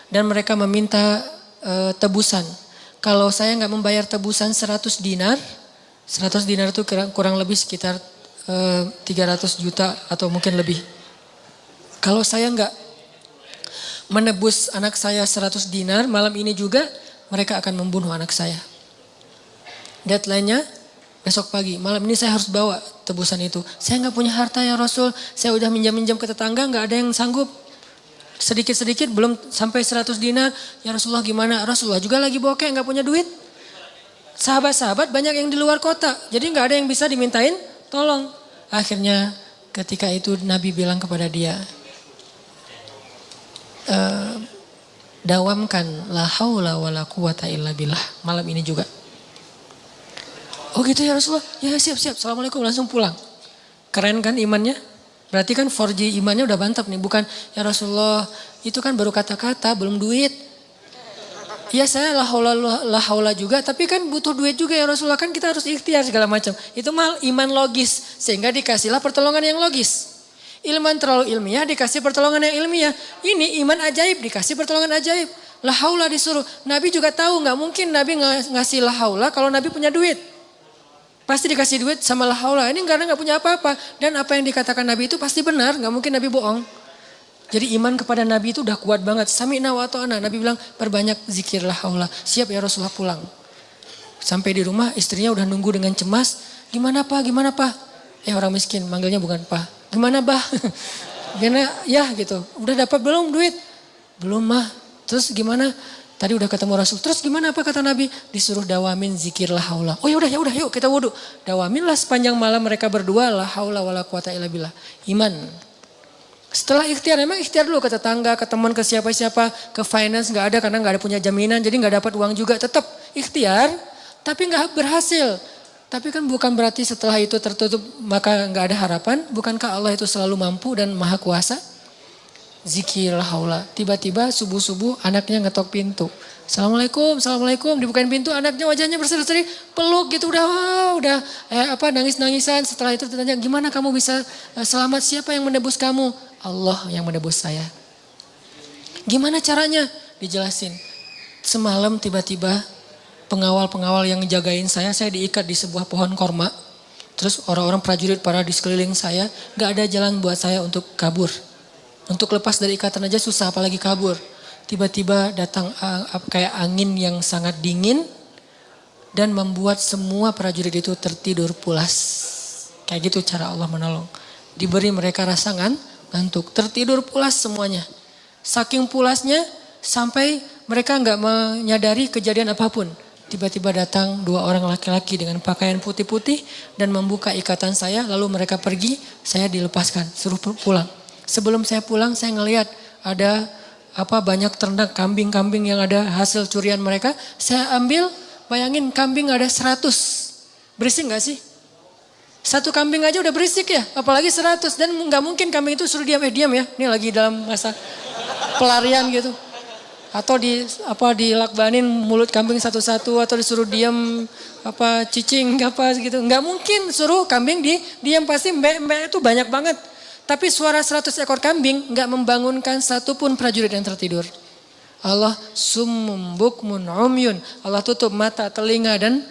Dan mereka meminta tebusan. Kalau saya nggak membayar tebusan 100 dinar itu kurang lebih sekitar 300 juta atau mungkin lebih. Kalau saya nggak menebus anak saya 100 dinar, malam ini juga mereka akan membunuh anak saya. Deadline-nya besok pagi, malam ini saya harus bawa tebusan itu. Saya nggak punya harta ya Rasul, saya udah minjam-minjam ke tetangga, nggak ada yang sanggup. Sedikit-sedikit belum sampai 100 dinar, ya Rasulullah gimana? Rasulullah juga lagi bokeh, nggak punya duit. Sahabat-sahabat banyak yang di luar kota, jadi nggak ada yang bisa dimintain tolong. Akhirnya ketika itu Nabi bilang kepada dia, dawamkan la haula wala quwata illa billah malam ini juga. Oh gitu ya Rasulullah, ya siap. Assalamualaikum, langsung pulang. Keren kan imannya? Berarti kan 4G imannya udah mantap nih. Bukan ya Rasulullah, itu kan baru kata-kata, belum duit. Ya saya la haula juga, tapi kan butuh duit juga ya Rasulullah. Kan kita harus ikhtiar segala macam. Itu mal iman logis, sehingga dikasihlah pertolongan yang logis. Ilman terlalu ilmiah dikasih pertolongan yang ilmiah. Ini iman ajaib dikasih pertolongan ajaib. La haula disuruh. Nabi juga tahu nggak mungkin Nabi ngasih la haula kalau Nabi punya duit. Pasti dikasih duit sama la haula. Ini karena nggak punya apa-apa. Dan apa yang dikatakan Nabi itu pasti benar. Nggak mungkin Nabi bohong. Jadi iman kepada Nabi itu udah kuat banget. Sami'na wa ta'ana. Nabi bilang perbanyak zikir la haula. Siap ya Rasulullah pulang. Sampai di rumah istrinya udah nunggu dengan cemas. Gimana pak? Orang miskin manggilnya bukan pak. Gimana bah? Gimana ya gitu. Udah dapat belum duit? Belum mah. Terus gimana? Tadi udah ketemu Rasul. Terus gimana apa kata Nabi? Disuruh dawamin zikir la haula. Oh ya udah yuk kita wudu. Dawaminlah sepanjang malam mereka berdua la haula wala quwata illa billah. Iman. Setelah ikhtiar, memang ikhtiar dulu ke tetangga, ke teman, ke siapa-siapa, ke finance nggak ada karena nggak ada punya jaminan, jadi nggak dapat uang juga. Tetap ikhtiar, tapi nggak berhasil. Tapi kan bukan berarti setelah itu tertutup maka nggak ada harapan. Bukankah Allah itu selalu mampu dan maha kuasa? Zikir la haula. Tiba-tiba subuh-subuh anaknya ngetok pintu. Assalamualaikum. Dibukain pintu, anaknya wajahnya berseri-seri, peluk gitu udah nangis-nangisan. Setelah itu ditanya, gimana kamu bisa selamat? Siapa yang menebus kamu? Allah yang menebus saya. Gimana caranya? Dijelasin. Semalam tiba-tiba pengawal-pengawal yang jagain saya diikat di sebuah pohon korma. Terus orang-orang prajurit para di sekeliling saya, gak ada jalan buat saya untuk kabur. Untuk lepas dari ikatan aja susah, apalagi kabur. Tiba-tiba datang kayak angin yang sangat dingin dan membuat semua prajurit itu tertidur pulas. Kayak gitu cara Allah menolong. Diberi mereka rasa ngantuk, tertidur pulas semuanya. Saking pulasnya sampai mereka nggak menyadari kejadian apapun. Tiba-tiba datang 2 orang laki-laki dengan pakaian putih-putih dan membuka ikatan saya, lalu mereka pergi, saya dilepaskan, suruh pulang. Sebelum saya pulang saya ngelihat ada banyak ternak kambing-kambing yang ada hasil curian mereka. Saya ambil, bayangin kambing ada 100. Berisik gak sih? Satu kambing aja udah berisik ya, apalagi 100. Dan gak mungkin kambing itu suruh diam ya. Ini lagi dalam masa pelarian gitu. Atau dilakbanin mulut kambing satu-satu, atau disuruh diam cicing gitu. Gak mungkin suruh kambing diam, pasti mbak itu banyak banget. Tapi suara 100 ekor kambing gak membangunkan satupun prajurit yang tertidur. Allah summum bukmun umyun. Allah tutup mata, telinga dan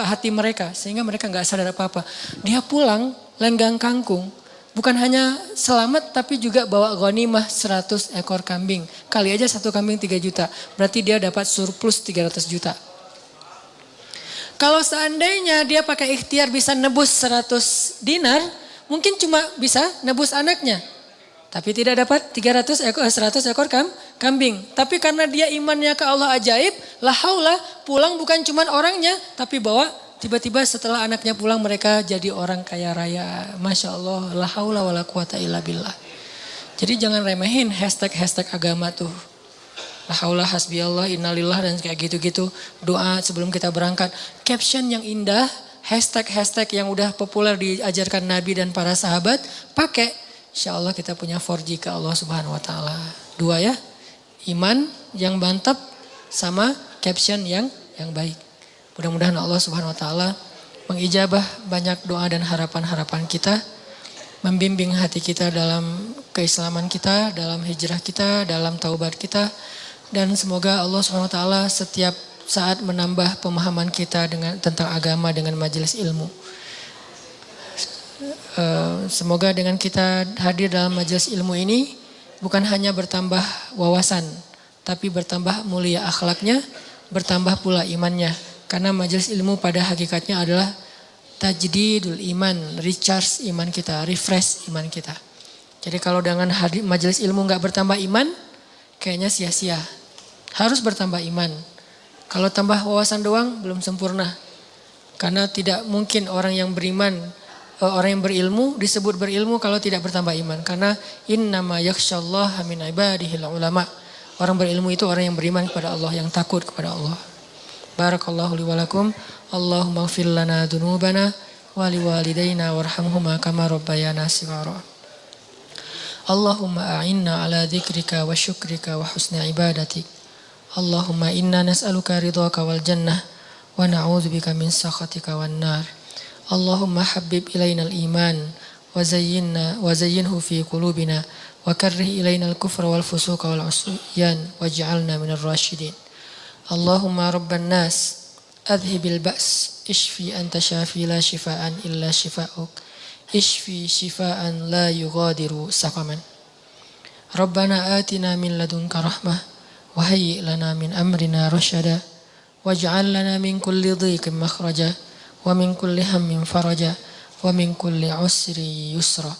hati mereka sehingga mereka gak sadar apa-apa. Dia pulang lenggang kangkung. Bukan hanya selamat tapi juga bawa ghanimah 100 ekor kambing. Kali aja satu kambing 3 juta. Berarti dia dapat surplus 300 juta. Kalau seandainya dia pakai ikhtiar bisa nebus 100 dinar, mungkin cuma bisa nebus anaknya. Tapi tidak dapat 100 ekor kambing. Tapi karena dia imannya ke Allah ajaib, la haula, pulang bukan cuma orangnya, tapi bawa tiba-tiba setelah anaknya pulang mereka jadi orang kaya raya. Masya Allah, la haula wala quwata illa billah. Jadi jangan remehin hashtag agama tuh. La haula hasbiyallah innalillah dan kayak gitu-gitu. Doa sebelum kita berangkat. Caption yang indah, hashtag-hashtag yang udah populer diajarkan Nabi dan para sahabat, pakai. Insya Allah kita punya 4G ke Allah Subhanahu wa Ta'ala. 2 ya, iman yang mantap sama caption yang baik. Mudah-mudahan Allah Subhanahu wa Ta'ala mengijabah banyak doa dan harapan-harapan kita, membimbing hati kita dalam keislaman kita, dalam hijrah kita, dalam taubat kita, dan semoga Allah Subhanahu wa Ta'ala setiap saat menambah pemahaman kita tentang agama dengan majelis ilmu. Semoga dengan kita hadir dalam majelis ilmu ini bukan hanya bertambah wawasan, tapi bertambah mulia akhlaknya, bertambah pula imannya. Karena majelis ilmu pada hakikatnya adalah tajdidul iman, recharge iman kita, refresh iman kita. Jadi kalau dengan hadir majelis ilmu nggak bertambah iman, kayaknya sia-sia. Harus bertambah iman. Kalau tambah wawasan doang belum sempurna. Karena tidak mungkin orang yang beriman, orang yang berilmu disebut berilmu kalau tidak bertambah iman. Karena innama yakhsyallaha min ibadihil ulama. Orang berilmu itu orang yang beriman kepada Allah, yang takut kepada Allah. Barakallahu li wa lakum. Allahumma ighfir lana dzunubana wa liwalidayna warhamhuma kama rabbayana shighara. Allahumma a'inna ala dzikrika wa syukrika wa husni ibadatik. Allahumma inna nas'aluka ridhaka wal jannah wa na'udzubika min sakhatika wan nar. Allahumma habbib ilainal iman wa zayyinhu fi qulubina wa karrih ilainal kufra wal fusuqa wal usyan waj'alna minar rasyidin. Allahumma rabban nas adhibil ba's ishfi anta syafi la shifaan illa shifaa'uk ishfi shifaan la yughadiru saqaman. Rabbana atina min ladunka rahmah wa hayyi' lana min amrina rasyada waj'al lana min kulli dhiqin makhraja wa min kulli hammin faraja wa min kulli usri yusra.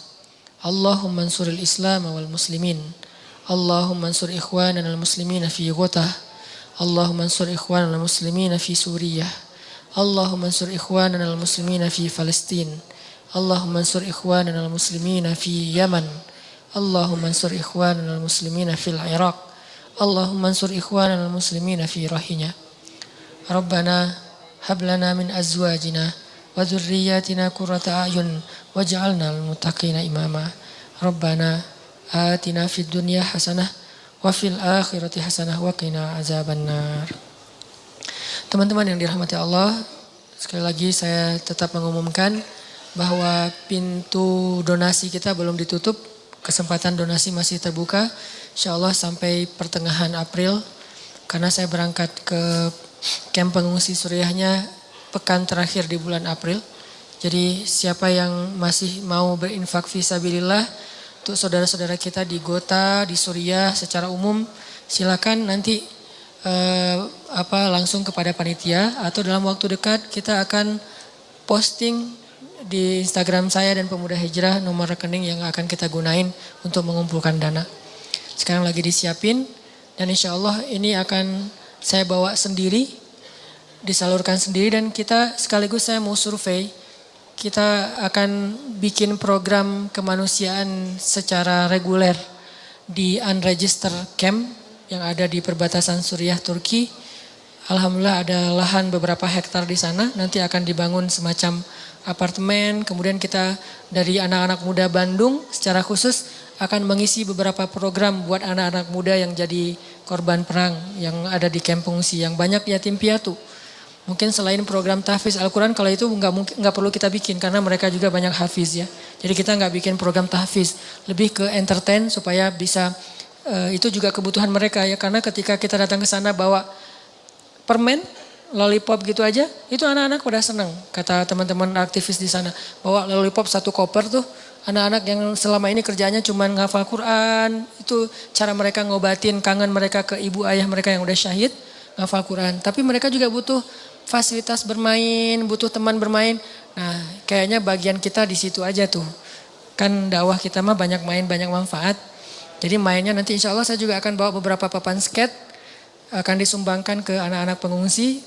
Allahumma ansuril islam wal muslimin. Allahumma ansur ikhwanana al muslimina fi Ghutah. Allahumma ansur ikhwanana al muslimina fi Suriah. Allahumma ansur ikhwanana al muslimina fi Palestin. Allahumma ansur ikhwanana al muslimina fi Yaman. Allahumma ansur ikhwanana al muslimina fil Iraq. Allahumma ansur ikhwanana al muslimina fi Rohingya. Rabbana hab lana min azwajina wa dhurriyyatina qurrata a'yun waj'alna lil muttaqina imama. Rabbana atina fid dunya hasanah wa fil akhirati hasanah wa qina azabannar. Teman-teman yang dirahmati Allah, sekali lagi saya tetap mengumumkan bahwa pintu donasi kita belum ditutup. Kesempatan donasi masih terbuka, insyaallah sampai pertengahan April. Karena saya berangkat ke kamp pengungsi Suriahnya pekan terakhir di bulan April. Jadi siapa yang masih mau berinfak fisabilillah untuk saudara-saudara kita di Ghouta, di Suriah secara umum, silakan nanti langsung kepada panitia atau dalam waktu dekat kita akan posting di Instagram saya dan Pemuda Hijrah nomor rekening yang akan kita gunain untuk mengumpulkan dana. Sekarang lagi disiapin dan insya Allah ini akan saya bawa sendiri, disalurkan sendiri dan kita sekaligus saya mau survei. Kita akan bikin program kemanusiaan secara reguler di unregistered camp yang ada di perbatasan Suriah Turki. Alhamdulillah ada lahan beberapa hektar di sana, nanti akan dibangun semacam apartemen. Kemudian kita dari anak-anak muda Bandung secara khusus akan mengisi beberapa program buat anak-anak muda yang jadi korban perang yang ada di kamp pengungsi yang banyak yatim piatu. Mungkin selain program tahfiz Al-Quran, kalau itu nggak perlu kita bikin karena mereka juga banyak hafiz ya. Jadi kita nggak bikin program tahfiz, lebih ke entertain supaya bisa itu juga kebutuhan mereka ya. Karena ketika kita datang ke sana bawa permen, lollipop gitu aja, itu anak-anak pada senang. Kata teman-teman aktivis di sana, bawa lollipop 1 koper tuh, anak-anak yang selama ini kerjanya cuma ngafal Quran, itu cara mereka ngobatin kangen mereka ke ibu ayah mereka yang udah syahid, ngafal Quran. Tapi mereka juga butuh fasilitas bermain, butuh teman bermain. Nah, kayaknya bagian kita di situ aja tuh. Kan dakwah kita mah banyak main, banyak manfaat. Jadi mainnya nanti insya Allah saya juga akan bawa beberapa papan skate, akan disumbangkan ke anak-anak pengungsi.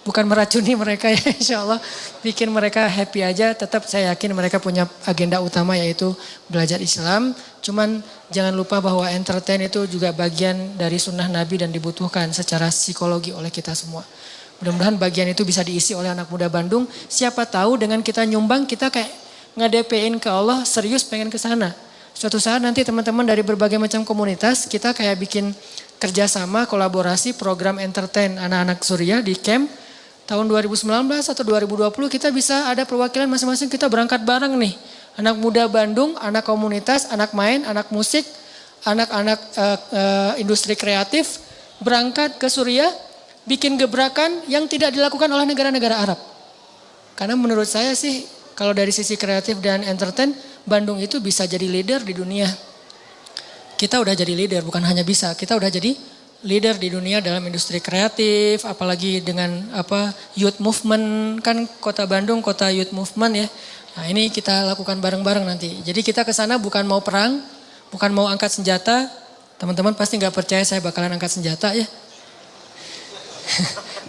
Bukan meracuni mereka ya, insya Allah bikin mereka happy aja. Tetap saya yakin mereka punya agenda utama yaitu belajar Islam. Cuman jangan lupa bahwa entertain itu juga bagian dari sunnah Nabi dan dibutuhkan secara psikologi oleh kita semua. Mudah-mudahan bagian itu bisa diisi oleh anak muda Bandung. Siapa tahu dengan kita nyumbang kita kayak nge-DP-in ke Allah serius pengen ke sana. Suatu saat nanti teman-teman dari berbagai macam komunitas kita kayak bikin kerjasama, kolaborasi, program entertain anak-anak Surya di camp. Tahun 2019 atau 2020 kita bisa ada perwakilan masing-masing kita berangkat bareng nih. Anak muda Bandung, anak komunitas, anak main, anak musik, anak-anak industri kreatif berangkat ke Suriah bikin gebrakan yang tidak dilakukan oleh negara-negara Arab. Karena menurut saya sih kalau dari sisi kreatif dan entertain Bandung itu bisa jadi leader di dunia. Kita udah jadi leader, bukan hanya bisa, kita udah jadi leader di dunia dalam industri kreatif, apalagi dengan youth movement, kan kota Bandung kota youth movement ya. Nah ini kita lakukan bareng-bareng nanti. Jadi kita ke sana bukan mau perang, bukan mau angkat senjata. Teman-teman pasti nggak percaya saya bakalan angkat senjata ya.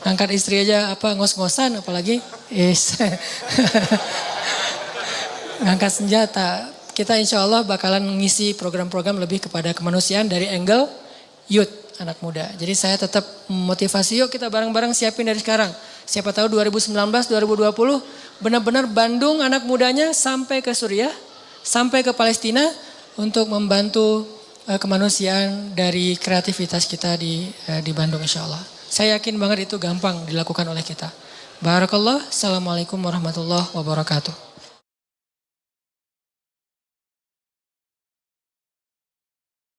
Angkat istri aja ngos-ngosan apalagi ngangkat senjata. Kita insya Allah bakalan ngisi program-program lebih kepada kemanusiaan dari angle youth, anak muda. Jadi saya tetap motivasi, yuk kita bareng-bareng siapin dari sekarang. Siapa tahu 2019, 2020 benar-benar Bandung anak mudanya sampai ke Suriah, sampai ke Palestina untuk membantu kemanusiaan dari kreativitas kita di Bandung insya Allah. Saya yakin banget itu gampang dilakukan oleh kita. Barakallah, assalamualaikum warahmatullahi wabarakatuh.